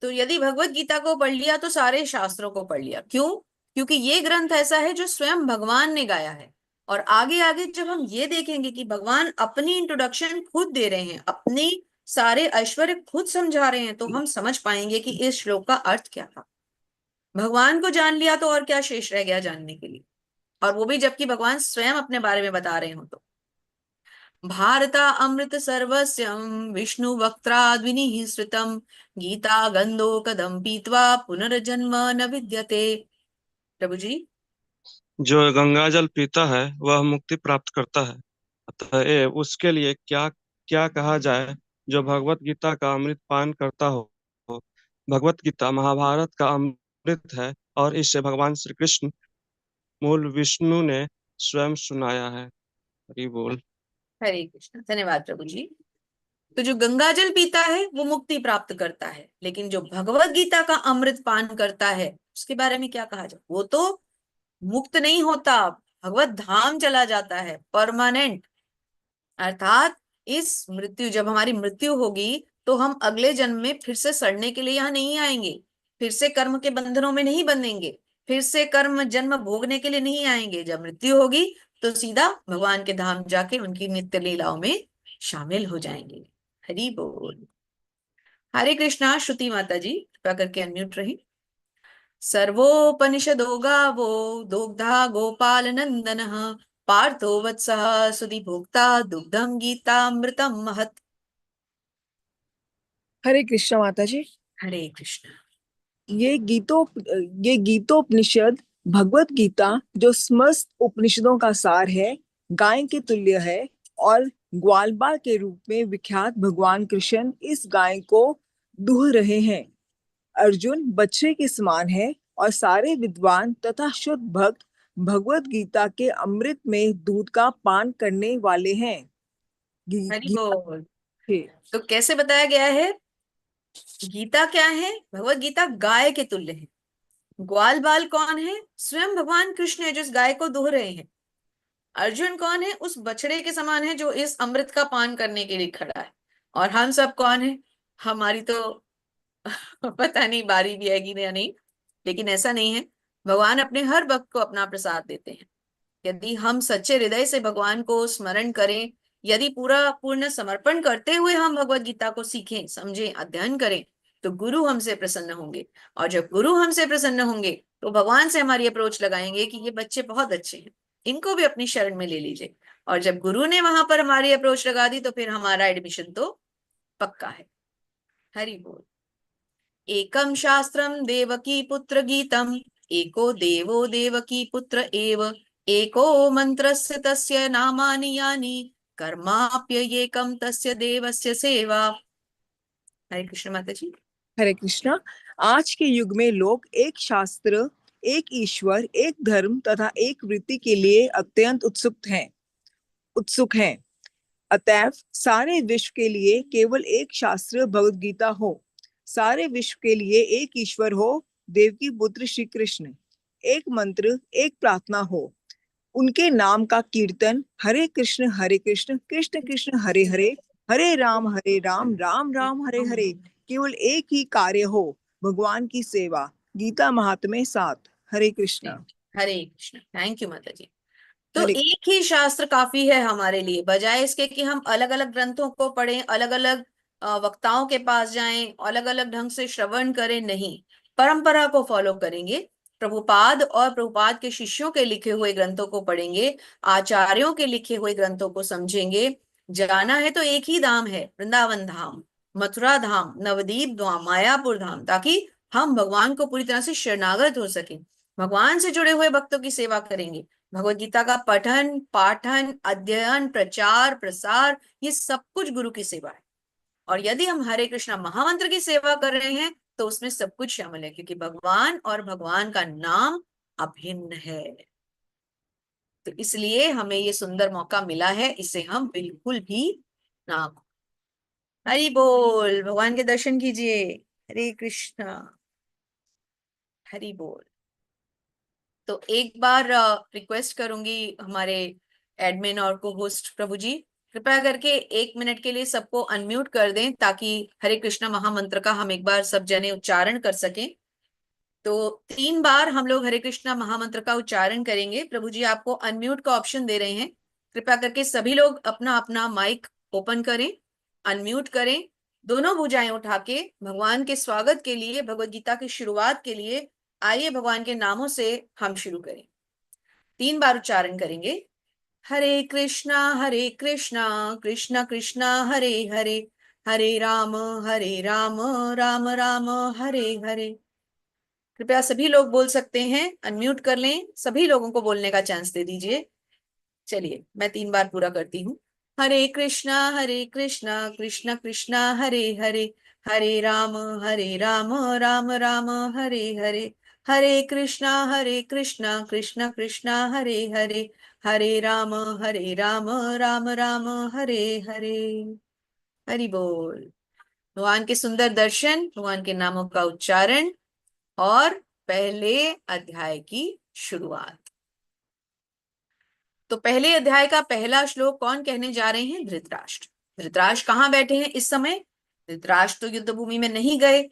तो यदि भगवत गीता को पढ़ लिया तो सारे शास्त्रों को पढ़ लिया। क्यों? क्योंकि ये ग्रंथ ऐसा है जो स्वयं भगवान ने गाया है। और आगे आगे जब हम ये देखेंगे कि भगवान अपनी इंट्रोडक्शन खुद दे रहे हैं, अपने सारे ऐश्वर्य खुद समझा रहे हैं, तो हम समझ पाएंगे कि इस श्लोक का अर्थ क्या था। भगवान को जान लिया तो और क्या शेष रह गया जानने के लिए, और वो भी जबकि भगवान स्वयं अपने बारे में बता रहे हो। तो भारता अमृत सर्वस्यं विष्णु वक्त्राद्विनिः श्रुतं गीता गंधो कदम पीत्वा पुनर्जन्म न विद्यते। प्रभु जी। जो गंगा जल पीता है वह मुक्ति प्राप्त करता है, अतएव उसके लिए क्या क्या कहा जाए जो भगवत गीता का अमृत पान करता हो। भगवत गीता महाभारत का अमृत है और इसे भगवान श्री कृष्ण मूल विष्णु ने स्वयं सुनाया है। हरि बोल। हरे कृष्ण। धन्यवाद प्रभु जी। तो जो गंगा जल पीता है वो मुक्ति प्राप्त करता है, लेकिन जो भगवत गीता का अमृत पान करता है उसके बारे में क्या कहा जाए, वो तो मुक्त नहीं होता, भगवत धाम चला जाता है परमानेंट। अर्थात इस मृत्यु, जब हमारी मृत्यु होगी तो हम अगले जन्म में फिर से सड़ने के लिए यहाँ नहीं आएंगे, फिर से कर्म के बंधनों में नहीं बंधेंगे, फिर से कर्म जन्म भोगने के लिए नहीं आएंगे। जब मृत्यु होगी तो सीधा भगवान के धाम जाके उनकी नित्य लीलाओं में शामिल हो जाएंगे। हरि बोल। हरे कृष्णा। श्रुति माता जी कृपया करके अनम्यूट रही। सर्वोपनिषदो गावो दोग्धा गोपाल नंदनः पार्थो वत्सः सुधिभोक्ता दुग्धम गीतामृतम महत्। हरे कृष्ण माता जी। हरे कृष्ण। ये गीतोपनिषद भगवत गीता जो समस्त उपनिषदों का सार है, गाय के तुल्य है और ग्वालबाल के रूप में विख्यात भगवान कृष्ण इस गाय को दूह रहे हैं। अर्जुन बच्चे के समान है और सारे विद्वान तथा शुद्ध भक्त भगवत गीता के अमृत में दूध का पान करने वाले हैं। हरि गीता बोल। तो कैसे बताया गया है? गीता क्या है? भगवत गीता गाय के तुल्य है। ग्वाल बाल कौन है? स्वयं भगवान कृष्ण है जो इस गाय को दुह रहे हैं। अर्जुन कौन है? उस बछड़े के समान है जो इस अमृत का पान करने के लिए खड़ा है। और हम सब कौन है? हमारी तो पता नहीं बारी भी आएगी या नहीं, लेकिन ऐसा नहीं है। भगवान अपने हर भक्त को अपना प्रसाद देते हैं। यदि हम सच्चे हृदय से भगवान को स्मरण करें, यदि पूरा पूर्ण समर्पण करते हुए हम भगवत गीता को सीखें, समझें, अध्ययन करें, तो गुरु हमसे प्रसन्न होंगे। और जब गुरु हमसे प्रसन्न होंगे तो भगवान से हमारी अप्रोच लगाएंगे कि ये बच्चे बहुत अच्छे हैं, इनको भी अपनी शरण में ले लीजिए। और जब गुरु ने वहां पर हमारी अप्रोच लगा दी तो फिर हमारा एडमिशन तो पक्का है। हरि बोल। एकम शास्त्रम देवकी पुत्र गीतम एको देवो देवकी पुत्र एव एको मंत्रस्य तस्य नामानि यानि कर्माप्ययेकं तस्य देवस्य सेवा। हरे कृष्ण माता जी। हरे कृष्णा। आज के युग में लोग एक शास्त्र, एक ईश्वर, एक धर्म तथा एक वृत्ति के लिए अत्यंत उत्सुक हैं। अतएव सारे विश्व के लिए केवल एक शास्त्र भगवद गीता हो, सारे विश्व के लिए एक ईश्वर हो, देवकी पुत्र श्री कृष्ण, एक मंत्र, एक प्रार्थना हो, उनके नाम का कीर्तन, हरे कृष्ण कृष्ण कृष्ण हरे हरे, हरे राम राम राम हरे हरे, केवल एक ही कार्य हो, भगवान की सेवा। गीता महात्म्य 7। हरे कृष्ण। हरे कृष्ण। थैंक यू माता जी। तो हरे एक ही शास्त्र काफी है हमारे लिए, बजाय इसके कि हम अलग अलग ग्रंथों को पढ़ें, अलग अलग वक्ताओं के पास जाएं, अलग अलग ढंग से श्रवण करें। नहीं, परंपरा को फॉलो करेंगे, प्रभुपाद और प्रभुपाद के शिष्यों के लिखे हुए ग्रंथों को पढ़ेंगे, आचार्यों के लिखे हुए ग्रंथों को समझेंगे। जाना है तो एक ही धाम है, वृंदावन धाम, मथुरा धाम, नवदीप धाम, मायापुर धाम, ताकि हम भगवान को पूरी तरह से शरणागत हो सके, भगवान से जुड़े हुए भक्तों की सेवा करेंगे। भगवत गीता का पठन, पाठन, अध्ययन, प्रचार, प्रसार, ये सब कुछ गुरु की सेवा है। और यदि हम हरे कृष्णा महामंत्र की सेवा कर रहे हैं तो उसमें सब कुछ शामिल है, क्योंकि भगवान और भगवान का नाम अभिन्न है। तो इसलिए हमें ये सुंदर मौका मिला है, इसे हम बिल्कुल भी ना। हरि बोल। भगवान के दर्शन कीजिए। हरे कृष्णा। हरि बोल। तो एक बार रिक्वेस्ट करूंगी हमारे एडमिन और को होस्ट प्रभु जी, कृपया करके 1 मिनट के लिए सबको अनम्यूट कर दें ताकि हरे कृष्णा महामंत्र का हम एक बार सब जने उच्चारण कर सकें। तो 3 बार हम लोग हरे कृष्णा महामंत्र का उच्चारण करेंगे। प्रभु जी आपको अनम्यूट का ऑप्शन दे रहे हैं, कृपया करके सभी लोग अपना अपना माइक ओपन करें, अनम्यूट करें, दोनों भुजाएं उठा के भगवान के स्वागत के लिए, भगवत गीता की शुरुआत के लिए आइए भगवान के नामों से हम शुरू करें। 3 बार उच्चारण करेंगे। हरे कृष्णा कृष्णा कृष्णा हरे हरे, हरे राम राम राम हरे हरे। कृपया सभी लोग बोल सकते हैं, अनम्यूट कर लें, सभी लोगों को बोलने का चांस दे दीजिए। चलिए मैं 3 बार पूरा करती हूँ। हरे कृष्णा कृष्णा कृष्णा हरे हरे, हरे राम राम राम हरे हरे, हरे कृष्णा कृष्णा कृष्णा हरे हरे, हरे राम राम राम हरे हरे। हरि बोल। भगवान के सुंदर दर्शन, भगवान के नामों का उच्चारण और पहले अध्याय की शुरुआत। तो पहले अध्याय का पहला श्लोक कौन कहने जा रहे हैं? धृतराष्ट्र। धृतराष्ट्र कहाँ बैठे हैं इस समय? धृतराष्ट्र तो युद्ध भूमि में नहीं गए,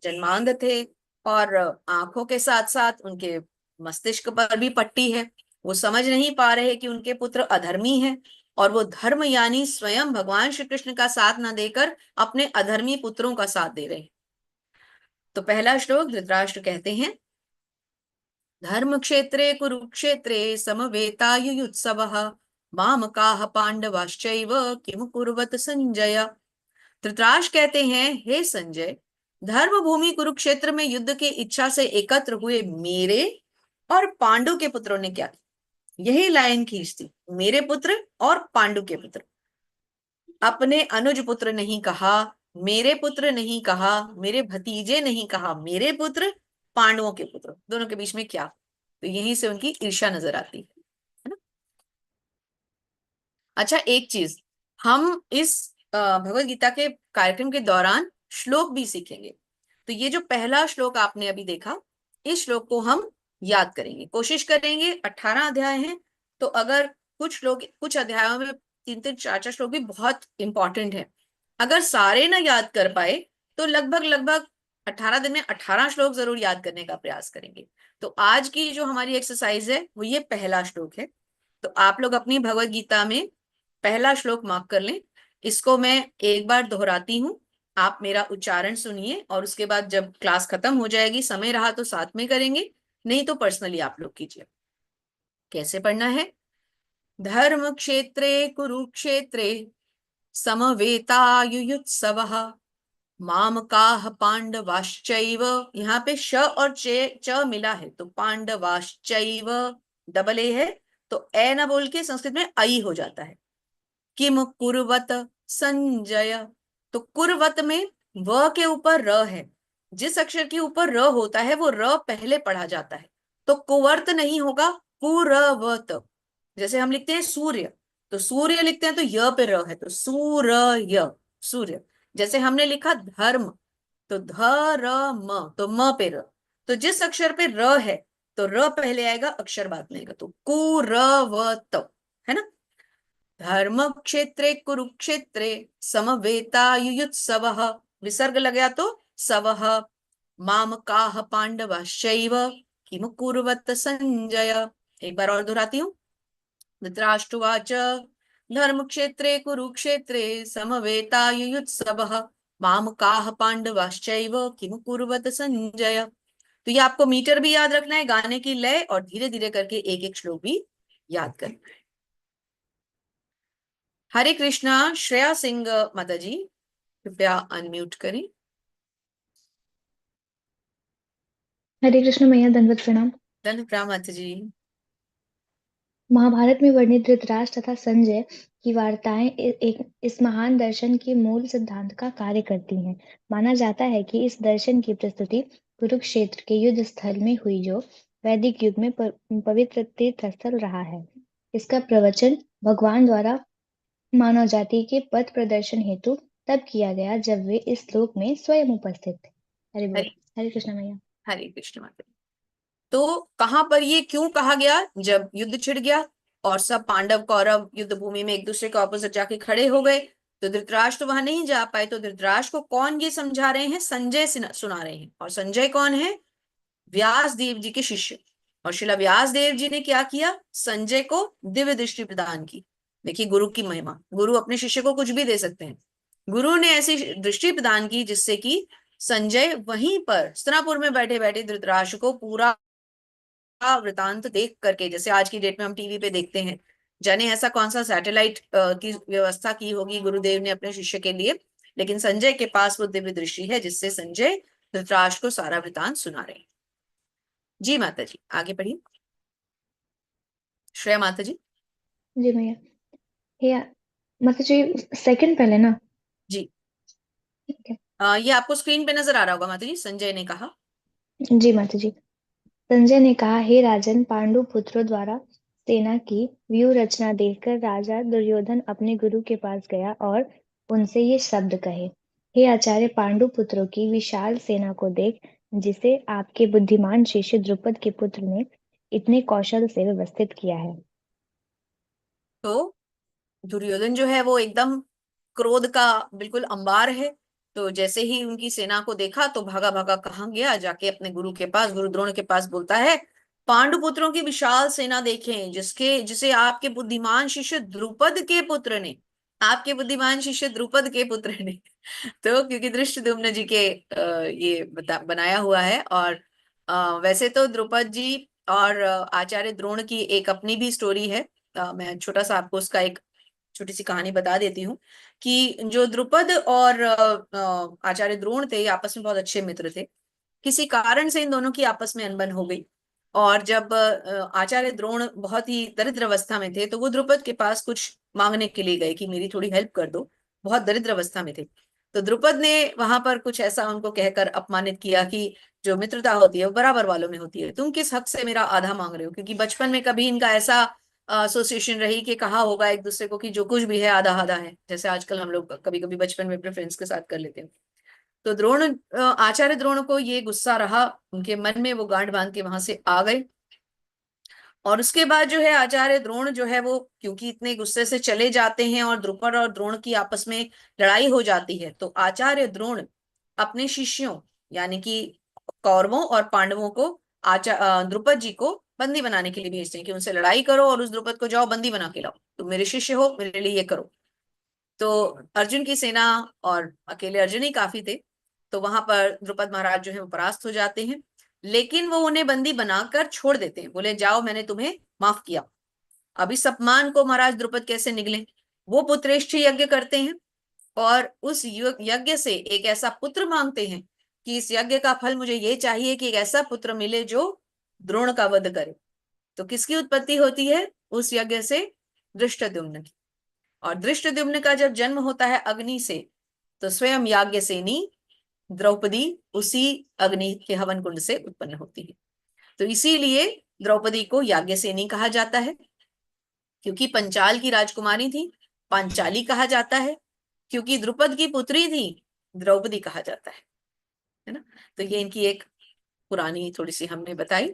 जन्मांध थे और आंखों के साथ साथ उनके मस्तिष्क पर भी पट्टी है। वो समझ नहीं पा रहे कि उनके पुत्र अधर्मी हैं और वो धर्म यानी स्वयं भगवान श्री कृष्ण का साथ न देकर अपने अधर्मी पुत्रों का साथ दे रहे हैं। तो पहला श्लोक धृतराष्ट्र कहते हैं, धर्म क्षेत्रे कुरुक्षेत्रे समवेतायुयुत्सवः मामकाः पांडवाश्चैव किम कुर्वत संजय। धृतराष्ट्र कहते हैं, हे संजय, धर्म भूमि कुरुक्षेत्र में युद्ध की इच्छा से एकत्र हुए मेरे और पांडु के पुत्रों ने क्या किया। यही लाइन खींचती, मेरे पुत्र और पांडु के पुत्र। अपने अनुज पुत्र नहीं कहा, मेरे पुत्र नहीं कहा, मेरे भतीजे नहीं कहा, मेरे पुत्र, पांडवों के पुत्र, दोनों के बीच में क्या। तो यहीं से उनकी ईर्ष्या नजर आती है ना। अच्छा, एक चीज हम इस भगवत गीता के कार्यक्रम के दौरान श्लोक भी सीखेंगे। तो ये जो पहला श्लोक आपने अभी देखा, इस श्लोक को हम याद करेंगे, कोशिश करेंगे। 18 अध्याय हैं, तो अगर कुछ लोग कुछ अध्यायों में 3-3 4-4 श्लोक भी बहुत इंपॉर्टेंट है, अगर सारे ना याद कर पाए तो लगभग 18 दिन में 18 श्लोक जरूर याद करने का प्रयास करेंगे। तो आज की जो हमारी एक्सरसाइज है वो ये पहला श्लोक है। तो आप लोग अपनी भगवत गीता में पहला श्लोक मार्क कर लें। इसको मैं एक बार दोहराती हूँ, आप मेरा उच्चारण सुनिए और उसके बाद जब क्लास खत्म हो जाएगी, समय रहा तो साथ में करेंगे, नहीं तो पर्सनली आप लोग कीजिए। कैसे पढ़ना है। धर्म क्षेत्रे कुरुक्षेत्रे समवेतायुयुत्सवः मामकाः पांडवाश्चैव। यहाँ पे श और च मिला है तो पांडवाश्चैव डबल ए है, तो ए ना बोल के संस्कृत में आई हो जाता है। किम कुर्वत संजय, तो कुर्वत में व के ऊपर र है। जिस अक्षर के ऊपर र होता है वो र पहले पढ़ा जाता है, तो कुवर्त नहीं होगा, कुरवत। जैसे हम लिखते हैं सूर्य, तो सूर्य लिखते हैं तो य पे र है, तो सूर्य, सूर्य। जैसे हमने लिखा धर्म, तो धर्म, तो म पे र। तो जिस अक्षर पे र है तो र पहले आएगा, अक्षर बाद में आएगा, तो कुरवत, है ना। धर्म क्षेत्रे कुरुक्षेत्रे समवेतायुयुत्सवः, विसर्ग लग गया तो सवः, मामकाः पांडवाश्चैव किम कुर्वत संजय। एक बार और दोहराती हूँ। धृतराष्ट्रवाच धर्म क्षेत्रे कुरुक्षेत्रे समवेतायुयुत्सवः मामकाः पांडवाश्चैव किम कुर्वत संजय। तो ये आपको मीटर भी याद रखना है, गाने की लय, और धीरे धीरे करके एक एक श्लोक भी याद करना है। हरे कृष्णा। श्रेया सिंह माता जी, कृपया अनम्यूट करें। हरे कृष्ण मैया, दंडवत प्रणाम। धन्य प्रणाम माता जी। महाभारत में वर्णित धृतराष्ट्र तथा संजय की वार्ताएं इस महान दर्शन के मूल सिद्धांत का कार्य करती हैं। माना जाता है कि इस दर्शन की प्रस्तुति कुरुक्षेत्र के युद्ध स्थल में हुई, जो वैदिक युग में पवित्र तीर्थ स्थल रहा है। इसका प्रवचन भगवान द्वारा मानव जाति के पथ प्रदर्शन हेतु तब किया गया जब वे इस लोक में स्वयं उपस्थित थे। हरे बोल। हरे कृष्ण मैया। हरे कृष्ण माता जी। तो कहां पर ये क्यों कहा गया, जब युद्ध छिड़ गया और सब पांडव कौरव युद्ध भूमि में एक दूसरे के ऑपोजिट जाके खड़े हो गए, तो धृतराष्ट्र वहां नहीं जा पाए। तो धृतराष्ट्र को कौन ये समझा रहे हैं, संजय सुना रहे हैं। और संजय कौन है, व्यास देव जी के शिष्य। और शिला व्यास देव जी ने क्या किया, संजय को दिव्य दृष्टि प्रदान की। देखिए गुरु की महिमा, गुरु अपने शिष्य को कुछ भी दे सकते हैं। गुरु ने ऐसी दृष्टि प्रदान की जिससे कि संजय वहीं पर हस्तिनापुर में बैठे बैठे धृतराष्ट्र को पूरा वृतांत देख करके, जैसे आज की डेट में हम टीवी पे देखते हैं, जाने ऐसा कौन सा सैटेलाइट की व्यवस्था की होगी गुरुदेव ने अपने शिष्य के लिए, लेकिन संजय के पास वो दिव्य दृष्टि है जिससे संजय धृतराष्ट्र को सारा वृतांत सुना रहे हैं। जी माता जी, आगे बढ़िए। श्रेया माता जी। जी मैया। हे माता जी, सेकंड पहले ना। जी ठीक है। ये आपको स्क्रीन पे नजर आ रहा होगा माता जी। संजय ने कहा। जी माता जी। संजय ने कहा, हे राजन, पांडु पुत्रों द्वारा सेना की व्यूह रचना देखकर राजा दुर्योधन अपने गुरु के पास गया और उनसे ये शब्द कहे। हे आचार्य, पांडु पुत्रों की विशाल सेना को देख, जिसे आपके बुद्धिमान शिष्य द्रुपद के पुत्र ने इतने कौशल से व्यवस्थित किया है। तो दुर्योधन जो है वो एकदम क्रोध का बिल्कुल अंबार है। तो जैसे ही उनकी सेना को देखा तो भागा भागा कहाँ गया, जाके अपने गुरु के पास, गुरु द्रोण के पास बोलता है, पांडु पुत्रों की विशाल सेना देखें, जिसे आपके बुद्धिमान शिष्य द्रुपद के पुत्र ने, आपके बुद्धिमान शिष्य द्रुपद के पुत्र ने तो क्योंकि धृष्टद्युम्न जी के ये बनाया हुआ है। और वैसे तो द्रुपद जी और आचार्य द्रोण की एक अपनी भी स्टोरी है। मैं छोटा सा आपको उसका एक छोटी सी कहानी बता देती हूँ कि जो द्रुपद और आचार्य द्रोण थे, ये आपस में बहुत अच्छे मित्र थे। किसी कारण से इन दोनों की आपस में अनबन हो गई, और जब आचार्य द्रोण बहुत ही दरिद्र अवस्था में थे तो वो द्रुपद के पास कुछ मांगने के लिए गए कि मेरी थोड़ी हेल्प कर दो। बहुत दरिद्र अवस्था में थे, तो द्रुपद ने वहां पर कुछ ऐसा उनको कहकर अपमानित किया कि जो मित्रता होती है वो बराबर वालों में होती है, तुम किस हक से मेरा आधा मांग रहे हो? क्योंकि बचपन में कभी इनका ऐसा एसोसिएशन रही कि कहा होगा एक दूसरे को कि जो कुछ भी है आधा आधा है, जैसे आजकल हम लोग कभी कभी बचपन में अपने फ्रेंड्स के साथ कर लेते हैं। तो आचार्य द्रोण को ये गुस्सा रहा उनके मन में, वो गांठ बांध के वहां से आ गए। और उसके बाद जो है आचार्य द्रोण जो है वो क्योंकि इतने गुस्से से चले जाते हैं और द्रुपद और द्रोण की आपस में लड़ाई हो जाती है, तो आचार्य द्रोण अपने शिष्यों यानी कि कौरवों और पांडवों को द्रुपद जी को बंदी बनाने के लिए भेजते हैं कि उनसे लड़ाई करो और उस द्रुपद को जाओ बंदी बना के लाओ, तुम मेरे शिष्य हो, मेरे लिए ये करो। तो अर्जुन की सेना और अकेले अर्जुन ही काफी थे, तो वहां पर द्रुपद महाराज जो है वो परास्त हो जाते हैं, लेकिन वो उन्हें बंदी बनाकर छोड़ देते हैं, बोले जाओ मैंने तुम्हें माफ किया। अब इस अपमान को महाराज द्रुपद कैसे निगले? वो पुत्रेष्ठी यज्ञ करते हैं और उस यज्ञ से एक ऐसा पुत्र मांगते हैं कि इस यज्ञ का फल मुझे ये चाहिए कि एक ऐसा पुत्र मिले जो द्रोण का वध करे। तो किसकी उत्पत्ति होती है उस यज्ञ से? धृष्टद्युम्न की। और धृष्टद्युम्न का जब जन्म होता है अग्नि से, तो स्वयं याज्ञसेनी द्रौपदी उसी अग्नि के हवन कुंड से उत्पन्न होती है। तो इसीलिए द्रौपदी को याज्ञसेनी कहा जाता है, क्योंकि पंचाल की राजकुमारी थी, पांचाली कहा जाता है, क्योंकि द्रुपद की पुत्री थी, द्रौपदी कहा जाता है ना। तो ये इनकी एक पुरानी थोड़ी सी हमने बताई।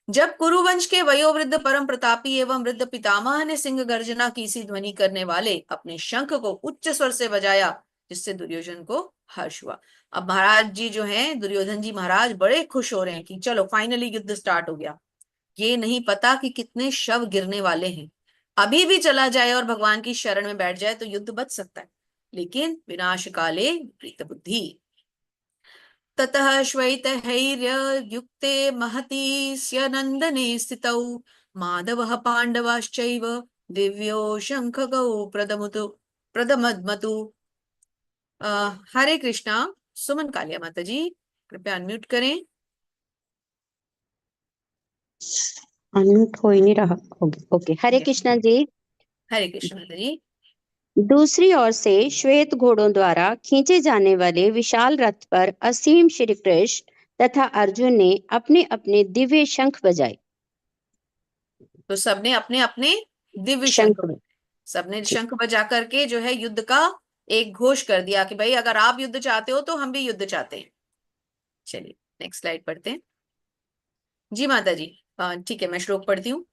जब कुरुवंश के वयोवृद्ध परम प्रतापी एवं वृद्ध पितामह ने सिंह गर्जना की सी ध्वनि करने वाले अपने शंख को उच्च स्वर से बजाया, जिससे दुर्योधन को हर्ष हुआ। अब महाराज जी जो हैं, दुर्योधन जी महाराज बड़े खुश हो रहे हैं कि चलो फाइनली युद्ध स्टार्ट हो गया। ये नहीं पता कि कितने शव गिरने वाले हैं। अभी भी चला जाए और भगवान की शरण में बैठ जाए तो युद्ध बच सकता है, लेकिन विनाश काले विपरीत बुद्धि। ततः श्वेतहैर्ययुक्ते महती स्यनन्दने स्थितौ माधवः पाण्डवाश्चैव दिव्यो शङ्खगौ प्रदमद्मतु। हरे कृष्णा। सुमन कालिया माता जी कृपया अनम्यूट करें। अनम्यूट हो ही नहीं रहा। ओके हरे कृष्णा जी। हरे कृष्ण माता जी। दूसरी ओर से श्वेत घोड़ों द्वारा खींचे जाने वाले विशाल रथ पर असीम श्री कृष्ण तथा अर्जुन ने अपने अपने दिव्य शंख बजाए। तो सबने अपने अपने दिव्य शंख शंख, सबने शंख बजा करके जो है युद्ध का एक घोष कर दिया कि भाई अगर आप युद्ध चाहते हो तो हम भी युद्ध चाहते हैं। चलिए नेक्स्ट स्लाइड पढ़ते हैं। जी माता जी ठीक है, मैं श्लोक पढ़ती हूँ।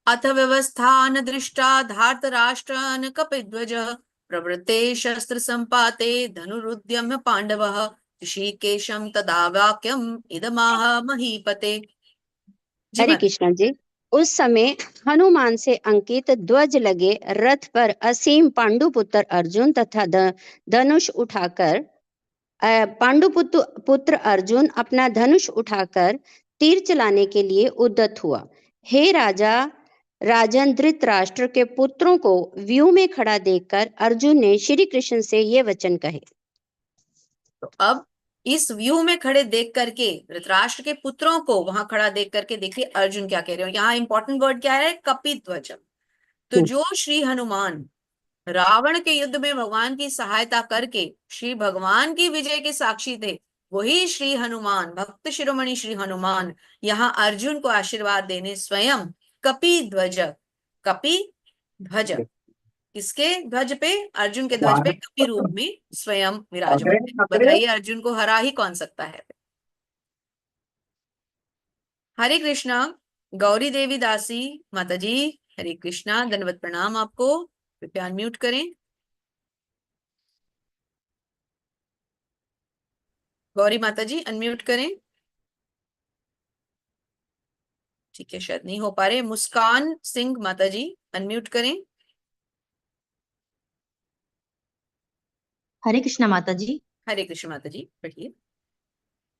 अथ व्यवस्थान दृष्टा धार्तराष्ट्रान् कपिध्वज प्रवृत्ते शस्त्र संपाते धनुरुद्यम्य पांडवः ऋषिकेशं तदा वाक्यम् इदमाह महीपते। जी हरे माता। कृष्णा जी। उस समय हनुमान से अंकित ध्वज लगे रथ पर असीम पांडुपुत्र अर्जुन तथा धनुष उठाकर पुत्र अर्जुन अपना धनुष उठाकर तीर चलाने के लिए उद्यत हुआ। हे राजा राजन धृतराष्ट्र के पुत्रों को व्यू में खड़ा देखकर अर्जुन ने श्री कृष्ण से ये वचन कहे। तो अब इस व्यू में खड़े देख करके धृतराष्ट्र के पुत्रों को वहां खड़ा देख करके देखिए अर्जुन क्या कह रहे हो। यहाँ इंपॉर्टेंट वर्ड क्या है? कपिध्वज। तो जो श्री हनुमान रावण के युद्ध में भगवान की सहायता करके श्री भगवान की विजय के साक्षी थे, वही श्री हनुमान, भक्त शिरोमणि श्री हनुमान, यहाँ अर्जुन को आशीर्वाद देने स्वयं कपि ध्वज, कपि ध्वज, किसके ध्वज पे? अर्जुन के ध्वज पे कपि रूप में स्वयं विराजमान है। बताइए अर्जुन को हरा ही कौन सकता है? हरे कृष्णा। गौरी देवी दासी माता जी हरे कृष्णा, दंडवत प्रणाम आपको। कृपया अनम्यूट करें। गौरी माता जी अनम्यूट करें। ठीक है, शायद नहीं हो पा रहे। मुस्कान सिंह माता जी अनम्यूट करें। हरे कृष्णा माता जी। हरे कृष्ण माता जी पढ़िए।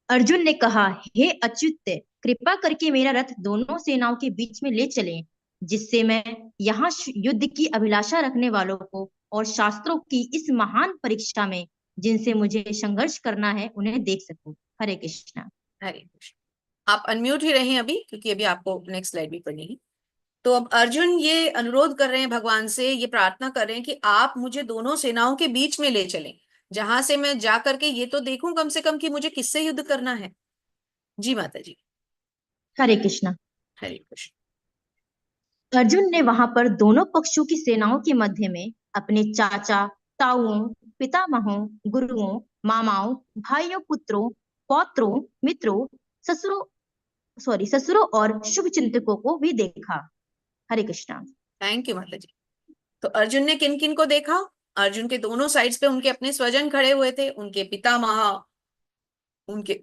अर्जुन ने कहा, हे अच्युत, कृपा करके मेरा रथ दोनों सेनाओं के बीच में ले चलें, जिससे मैं यहाँ युद्ध की अभिलाषा रखने वालों को और शास्त्रों की इस महान परीक्षा में जिनसे मुझे संघर्ष करना है उन्हें देख सकूं। हरे कृष्णा। हरे कृष्ण। आप अनम्यूट ही रहें अभी, क्योंकि अभी आपको नेक्स्ट स्लाइड भी पढ़नी है। तो अब अर्जुन ये अनुरोध कर रहे हैं भगवान से, ये प्रार्थना कर रहे हैं कि आप मुझे दोनों सेनाओं के बीच में ले चलें, जहां से मैं जा करके ये तो देखूं कम से कम कि मुझे किससे युद्ध करना है। जी माता जी। हरे कृष्णा। हरे कृष्ण। अर्जुन ने वहां पर दोनों पक्षों की सेनाओं के मध्य में अपने चाचा, ताऊओं, पितामहों, गुरुओं, मामाओं, भाइयों, पुत्रों, पौत्रों, मित्रों, ससुरों और शुभ चिंतकों को भी देखा। हरे कृष्णा। थैंक यू माता जी। तो अर्जुन ने किन किन को देखा? अर्जुन के दोनों साइड्स पे उनके अपने स्वजन खड़े हुए थे, उनके पितामह, उनके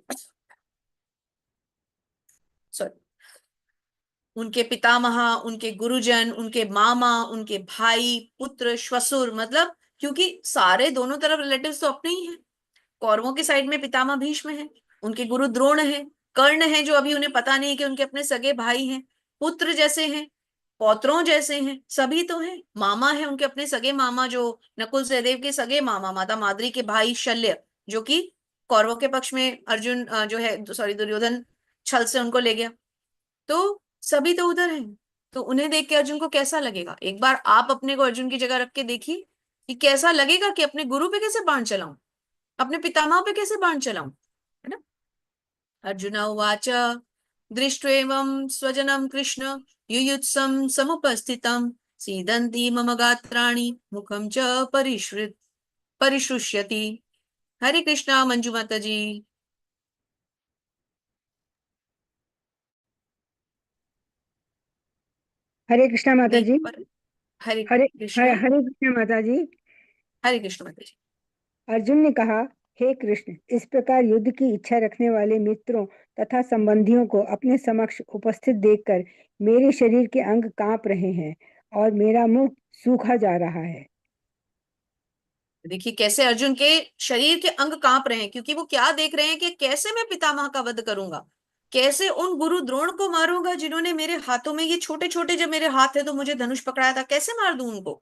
सॉरी उनके पितामह, उनके गुरुजन, उनके मामा, उनके भाई, पुत्र, श्वशुर, मतलब क्योंकि सारे दोनों तरफ रिलेटिव्स तो अपने ही हैं। कौरवों की साइड में पितामह भीष्म है, उनके गुरु द्रोण है, कर्ण है जो अभी उन्हें पता नहीं है कि उनके अपने सगे भाई हैं, पुत्र जैसे हैं, पौत्रों जैसे हैं, सभी तो हैं। मामा है, उनके अपने सगे मामा जो नकुल सहदेव के सगे मामा, माता माद्री के भाई शल्य, जो कि कौरवों के पक्ष में अर्जुन जो है सॉरी दुर्योधन छल से उनको ले गया। तो सभी तो उधर हैं। तो उन्हें देख के अर्जुन को कैसा लगेगा? एक बार आप अपने को अर्जुन की जगह रख के देखिए कि कैसा लगेगा कि अपने गुरु पे कैसे बाण चलाऊं, अपने पितामह पे कैसे बाण चलाऊं, है ना। अर्जुन उवाच दृष्ट्वेवं स्वजनं कृष्ण युयुत्सं समुपस्थितं सीदन्ति मम गात्राणि मुखं च परिशुष्यति। हरे कृष्णा। मंजू माता जी। हरे कृष्णा माता जी। हरे हरे कृष्णा। हरे कृष्णा माता जी। हरे कृष्ण माता जी। अर्जुन ने कहा, हे कृष्ण, इस प्रकार युद्ध की इच्छा रखने वाले मित्रों तथा संबंधियों को अपने समक्ष उपस्थित देखकर मेरे शरीर के अंग कांप रहे हैं और मेरा मुंह सूखा जा रहा है। देखिए कैसे अर्जुन के शरीर के अंग कांप रहे हैं, क्योंकि वो क्या देख रहे हैं कि कैसे मैं पितामह का वध करूंगा, कैसे उन गुरु द्रोण को मारूंगा जिन्होंने मेरे हाथों में, ये छोटे छोटे जब मेरे हाथ थे तो मुझे धनुष पकड़ाया था, कैसे मार दूं उनको।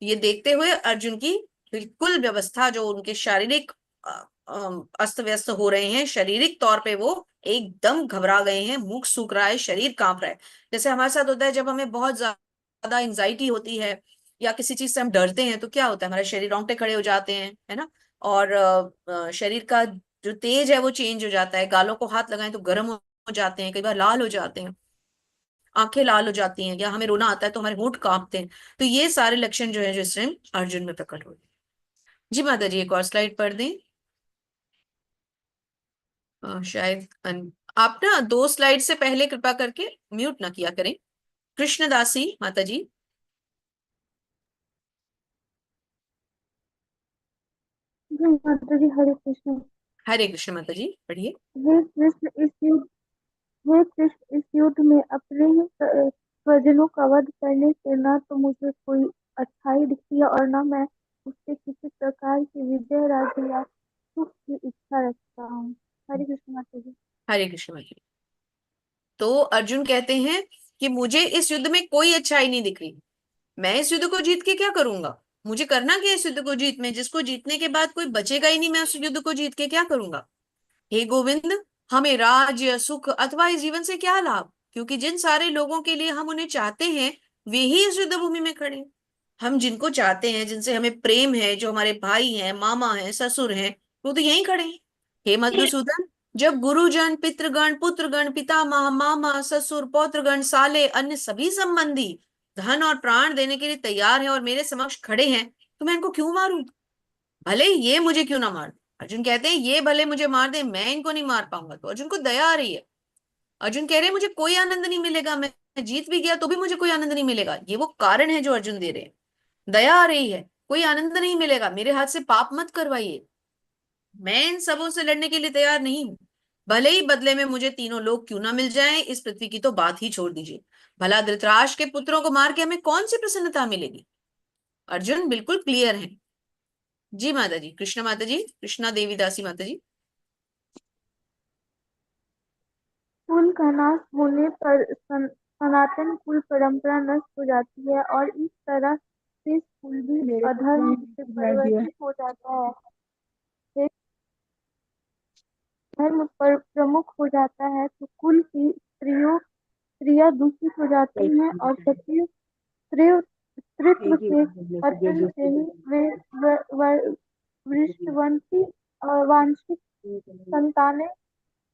ये देखते हुए अर्जुन की बिल्कुल व्यवस्था, जो उनके शारीरिक अस्त व्यस्त हो रहे हैं, शारीरिक तौर पे वो एकदम घबरा गए हैं, मुख सूख रहा है, शरीर कांप रहा है। जैसे हमारे साथ होता है जब हमें बहुत ज्यादा एंजाइटी होती है या किसी चीज से हम डरते हैं, तो क्या होता है, हमारे शरीर रोंगटे खड़े हो जाते हैं, है ना। और शरीर का जो तेज है वो चेंज हो जाता है, गालों को हाथ लगाएं तो गर्म हो जाते हैं, कई बार लाल हो जाते हैं, आंखें लाल हो जाती हैं, या हमें रोना आता है तो हमारे होंठ कांपते हैं। तो ये सारे लक्षण जो है जो इस टाइम अर्जुन में प्रकट हो रहे हैं। जी माता जी एक और स्लाइड पढ़ दें। शायद आप ना 2 स्लाइड से पहले कृपा करके म्यूट ना किया करें। कृष्णदासी माता जी। जी माता जी। हरे कृष्ण। हरे कृष्ण माता जी पढ़िए। हे कृष्ण, इस युद्ध में अपने ही स्वजनों का वध करने से न तो मुझे कोई अच्छाई दिखती है और न मैं उससे किसी प्रकार की विजय राज्य या सुख की इच्छा रखता हूँ। हरे कृष्ण माता जी। हरे कृष्ण माता जी। तो अर्जुन कहते हैं कि मुझे इस युद्ध में कोई अच्छाई नहीं दिख रही, मैं इस युद्ध को जीत के क्या करूंगा, मुझे करना क्या इस युद्ध को जीत में, जिसको जीतने के बाद कोई बचेगा ही नहीं, मैं उस युद्ध को जीत के क्या करूंगा। हे गोविंद, हमें राज्य सुख अथवा इस जीवन से क्या लाभ, क्योंकि जिन सारे लोगों के लिए हम उन्हें चाहते हैं वे ही इस युद्ध भूमि में खड़े हैं। हम जिनको चाहते हैं, जिनसे हमें प्रेम है, जो हमारे भाई हैं, मामा हैं, ससुर हैं, वो तो यहीं खड़े हैं। हे मधुसूदन, जब गुरुजन, पितृगण, पुत्रगण, पितामह, मामा, ससुर, पौत्रगण, साले, अन्य सभी संबंधी धन और प्राण देने के लिए तैयार हैं और मेरे समक्ष खड़े हैं, तो मैं इनको क्यों मारूं, भले ये मुझे क्यों ना मार दे। अर्जुन कहते हैं ये भले मुझे मार दे, मैं इनको नहीं मार पाऊंगा। तो अर्जुन को दया आ रही है। अर्जुन कह रहे हैं मुझे कोई आनंद नहीं मिलेगा, मैं जीत भी गया तो भी मुझे कोई आनंद नहीं मिलेगा। ये वो कारण है जो अर्जुन दे रहे हैं, दया आ रही है, कोई आनंद नहीं मिलेगा, मेरे हाथ से पाप मत करवाइए, मैं इन सबों से लड़ने के लिए तैयार नहीं हूं। भले ही बदले में मुझे तीनों लोग क्यों ना मिल जाएं, इस पृथ्वी की तो बात ही छोड़ दीजिए। भला धृतराष्ट्र के पुत्रों को मार के हमें कौन सी प्रसन्नता मिलेगी। अर्जुन बिल्कुल क्लियर है। जी माता जी। कृष्णा माता जी, कृष्णा देवी दासी माता जी। कुल का नाश होने पर सनातन कुल परंपरा नष्ट हो जाती है और इस तरह से कुल भी मेरे को अधर्म कहीं से बुला दिया। परिवर्तित हो जाता है। धर्म पर प्रमुख हो जाता है तो कुल की स्त्रियां दूषित हो जाती हैं और सती स्त्रीत्व के पतन से ही वे वृषवंशी और वांछित संतानें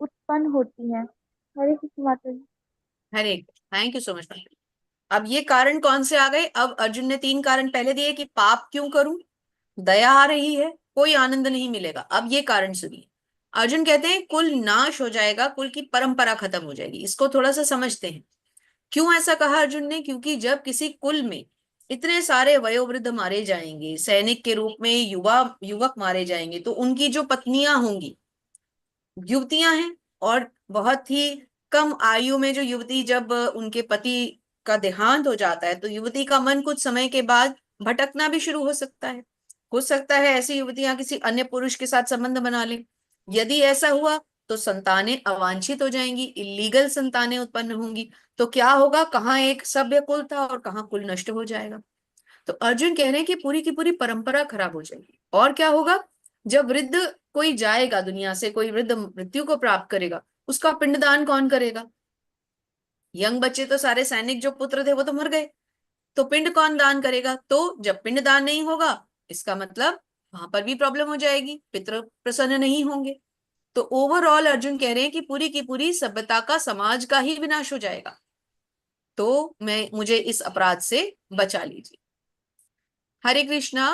उत्पन्न होती हैं। हरे कृष्ण माता जी। हरे, थैंक यू सो मच। अब ये कारण कौन से आ गए? अब अर्जुन ने 3 कारण पहले दिए कि पाप क्यों करूं, दया आ रही है, कोई आनंद नहीं मिलेगा। अब ये कारण सुनिए। अर्जुन कहते हैं कुल नाश हो जाएगा, कुल की परंपरा खत्म हो जाएगी। इसको थोड़ा सा समझते हैं। क्यों ऐसा कहा अर्जुन ने? क्योंकि जब किसी कुल में इतने सारे वयोवृद्ध मारे जाएंगे, सैनिक के रूप में युवक मारे जाएंगे, तो उनकी जो पत्नियां होंगी, युवतियां हैं, और बहुत ही कम आयु में जो युवती, जब उनके पति का देहांत हो जाता है तो युवती का मन कुछ समय के बाद भटकना भी शुरू हो सकता है। हो सकता है ऐसी युवतियां किसी अन्य पुरुष के साथ संबंध बना ले। यदि ऐसा हुआ तो संतानें अवांछित हो जाएंगी, इलीगल संतानें उत्पन्न होंगी। तो क्या होगा? कहाँ एक सभ्य कुल था और कहाँ कुल नष्ट हो जाएगा। तो अर्जुन कह रहे हैं कि पूरी की पूरी परंपरा खराब हो जाएगी। और क्या होगा? जब वृद्ध कोई जाएगा दुनिया से, कोई वृद्ध मृत्यु को प्राप्त करेगा, उसका पिंडदान कौन करेगा? यंग बच्चे तो सारे सैनिक जो पुत्र थे वो तो मर गए, तो पिंड कौन दान करेगा? तो जब पिंड दान नहीं होगा, इसका मतलब वहां पर भी प्रॉब्लम हो जाएगी, पितृ प्रसन्न नहीं होंगे। तो ओवरऑल अर्जुन कह रहे हैं कि पूरी की पूरी सभ्यता का, समाज का ही विनाश हो जाएगा। तो मुझे इस अपराध से बचा लीजिए। हरे कृष्णा।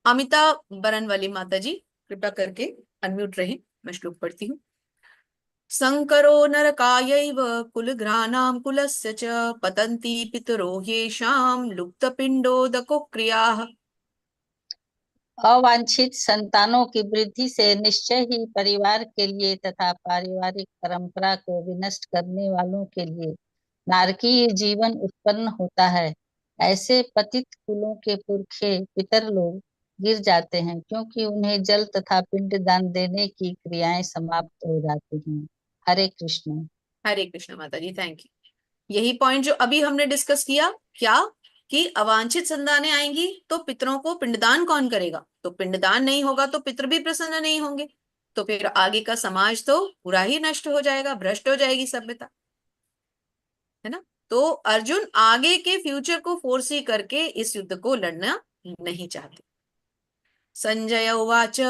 अमिता बरनवाली माता जी, कृपया करके अनम्यूट रहे, मैं श्लोक पढ़ती हूँ। संकरो नरकायैव कुलघ्राणां कुलस्य च पतन्ति पितरो येषां लुप्तपिण्डोदको क्रियाः। अवांछित संतानों की वृद्धि से निश्चय ही परिवार के लिए तथा पारिवारिक परंपरा को विनष्ट करने वालों के लिए नारकीय जीवन उत्पन्न होता है। ऐसे पतित कुलों के पुरखे पितर लोग गिर जाते हैं, क्योंकि उन्हें जल तथा पिंड दान देने की क्रियाएं समाप्त हो जाती हैं। हरे कृष्ण। हरे कृष्ण माता जी, थैंक यू। यही पॉइंट जो अभी हमने डिस्कस किया, क्या कि अवांछित संतानें आएंगी तो पितरों को पिंडदान कौन करेगा? तो पिंडदान नहीं होगा तो पितर भी प्रसन्न नहीं होंगे, तो फिर आगे का समाज तो पूरा ही नष्ट हो जाएगा, भ्रष्ट हो जाएगी सभ्यता, है ना। तो अर्जुन आगे के फ्यूचर को फोर्सी करके इस युद्ध को लड़ना नहीं चाहते। संजय उवाच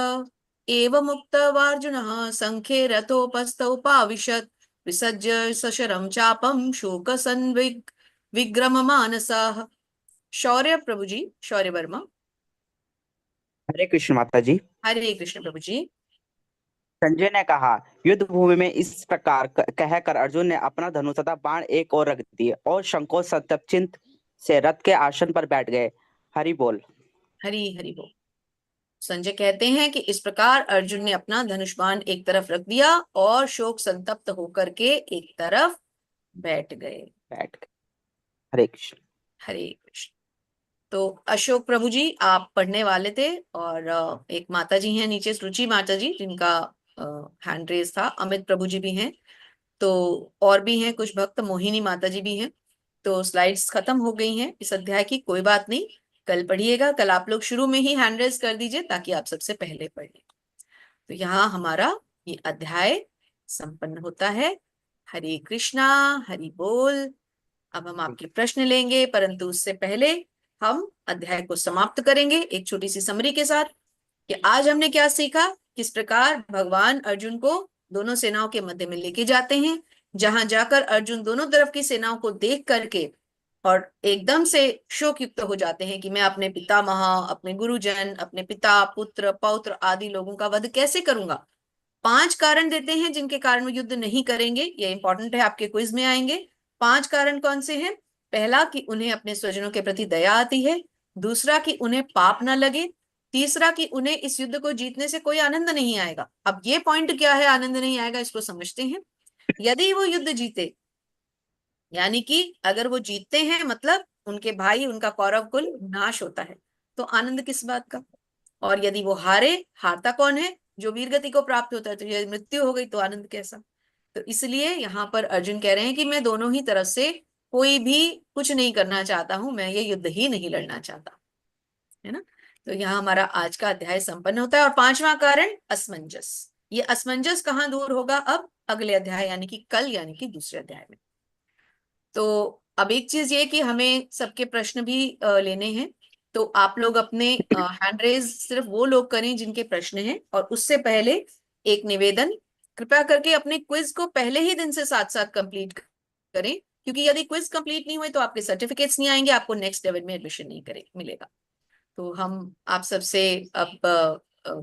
एवमुक्तवार्जुनः संख्ये रथोपस्थौपाविशत् विसज्य सशरं चापं विग्रममानसः। शौर्य प्रभु जी, शौर्य वर्मा। हरे कृष्ण माता जी। हरे कृष्ण प्रभु जी। संजय ने कहा, युद्ध भूमि में इस प्रकार कहकर अर्जुन ने अपना धनुष तथा बाण एक ओर रख दिए और संकोच संतप्त से रथ के आसन पर बैठ गए। हरि बोल। हरि हरि बोल। संजय कहते हैं कि इस प्रकार अर्जुन ने अपना धनुष बाण एक तरफ रख दिया और शोक संतप्त होकर के एक तरफ बैठ गए। हरे कृष्ण। हरे कृष्ण। तो अशोक प्रभु जी आप पढ़ने वाले थे, और एक माता जी हैं नीचे, रुचि माता जी, जिनका हैंड रेज था। अमित प्रभु जी भी हैं, तो और भी हैं कुछ भक्त, मोहिनी माता जी भी हैं। तो स्लाइड्स खत्म हो गई हैं इस अध्याय की, कोई बात नहीं, कल पढ़िएगा। कल आप लोग शुरू में ही हैंड रेज कर दीजिए ताकि आप सबसे पहले पढ़ लें। तो यहाँ हमारा ये अध्याय संपन्न होता है। हरे कृष्णा, हरि बोल। अब हम आपके प्रश्न लेंगे, परंतु उससे पहले हम अध्याय को समाप्त करेंगे एक छोटी सी समरी के साथ कि आज हमने क्या सीखा, किस प्रकार भगवान अर्जुन को दोनों सेनाओं के मध्य में लेके जाते हैं, जहां जाकर अर्जुन दोनों तरफ की सेनाओं को देख करके और एकदम से शोक युक्त हो जाते हैं कि मैं अपने पितामह, अपने गुरुजन, अपने पिता, पुत्र, पौत्र आदि लोगों का वध कैसे करूंगा। 5 कारण देते हैं जिनके कारण वो युद्ध नहीं करेंगे। ये इंपॉर्टेंट है, आपके क्विज में आएंगे। 5 कारण कौन से हैं? पहला कि उन्हें अपने स्वजनों के प्रति दया आती है। दूसरा कि उन्हें पाप न लगे। तीसरा कि उन्हें इस युद्ध को जीतने से कोई आनंद नहीं आएगा। अब ये पॉइंट क्या है, आनंद नहीं आएगा, इसको समझते हैं। यदि वो युद्ध जीते, यानी कि अगर वो जीतते हैं मतलब उनके भाई, उनका कौरव कुल नाश होता है, तो आनंद किस बात का। और यदि वो हारे, हारता कौन है? जो वीरगति को प्राप्त होता है। तो यदि मृत्यु हो गई तो आनंद कैसा। तो इसलिए यहाँ पर अर्जुन कह रहे हैं कि मैं दोनों ही तरफ से कोई भी कुछ नहीं करना चाहता हूं, मैं ये युद्ध ही नहीं लड़ना चाहता, है ना। तो यहाँ हमारा आज का अध्याय संपन्न होता है। और पांचवा कारण असमंजस। ये असमंजस कहाँ दूर होगा? अब अगले अध्याय यानी कि कल, यानी कि दूसरे अध्याय में। तो अब एक चीज ये कि हमें सबके प्रश्न भी लेने हैं, तो आप लोग अपने हैंड रेज सिर्फ वो लोग करें जिनके प्रश्न हैं। और उससे पहले एक निवेदन, कृपया करके अपने क्विज को पहले ही दिन से साथ साथ कंप्लीट करें, क्योंकि यदि क्विज कंप्लीट नहीं हुए तो आपके सर्टिफिकेट्स नहीं आएंगे, आपको नेक्स्ट लेवल में एडमिशन नहीं मिलेगा। तो हम आप सबसे अब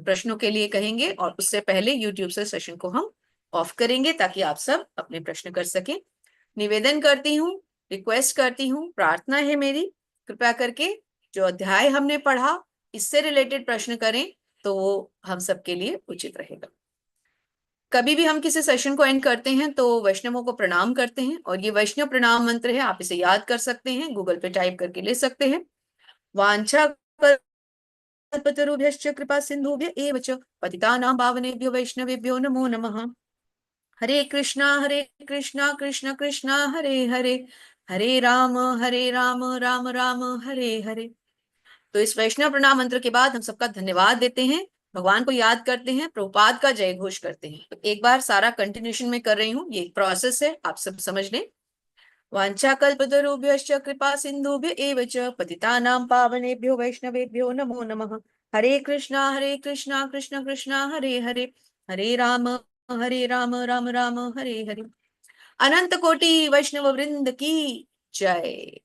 प्रश्नों के लिए कहेंगे और उससे पहले यूट्यूब से सेशन को हम ऑफ करेंगे ताकि आप सब अपने प्रश्न कर सकें। निवेदन करती हूँ, रिक्वेस्ट करती हूँ, प्रार्थना है मेरी, कृपया करके जो अध्याय हमने पढ़ा इससे रिलेटेड प्रश्न करें तो वो हम सबके लिए उचित रहेगा। कभी भी हम किसी सेशन को एंड करते हैं तो वैष्णवों को प्रणाम करते हैं, और ये वैष्णव प्रणाम मंत्र है, आप इसे याद कर सकते हैं, गूगल पे टाइप करके ले सकते हैं। वांछा कल्पतरुभ्यश्च कृपा सिंधुभ्य एव च पतितानां पावनेभ्यो वैष्णवेभ्यो नमो नमः। हरे कृष्णा कृष्ण कृष्णा हरे हरे, हरे राम राम राम हरे हरे। तो इस वैष्णव प्रणाम मंत्र के बाद हम सबका धन्यवाद देते हैं, भगवान को याद करते हैं, प्रभुपाद का जय घोष करते हैं। तो एक बार सारा कंटिन्यूशन में कर रही हूँ, ये एक प्रोसेस है, आप सब समझ लें। वांछा कल्पतरुभ्यश्च कृपा सिंधुभ्य एव च पतितानां पावनेभ्यो वैष्णवेभ्यो नमो नमः। हरे कृष्णा कृष्ण कृष्णा हरे हरे, हरे राम राम राम हरे हरे। अनंत कोटि वैष्णव वृंद की जय।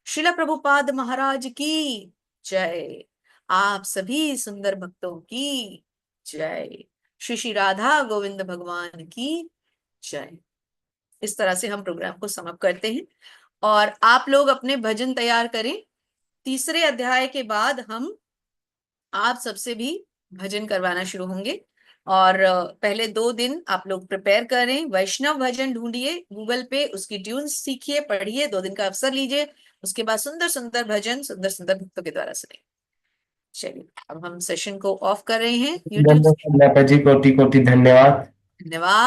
श्रील प्रभुपाद महाराज की जय। आप सभी सुंदर भक्तों की जय। श्री श्री राधा गोविंद भगवान की जय। इस तरह से हम प्रोग्राम को समाप्त करते हैं और आप लोग अपने भजन तैयार करें। तीसरे अध्याय के बाद हम आप सबसे भी भजन करवाना शुरू होंगे, और पहले 2 दिन आप लोग प्रिपेयर करें, वैष्णव भजन ढूंढिए गूगल पे, उसकी ट्यून सीखिए, पढ़िए, 2 दिन का अवसर लीजिए, उसके बाद सुंदर सुंदर भजन सुंदर सुंदर भक्तों के द्वारा सुने। चलिए अब हम सेशन को ऑफ कर रहे हैं यूट्यूब से। माता जी, कोटि कोटि धन्यवाद। धन्यवाद।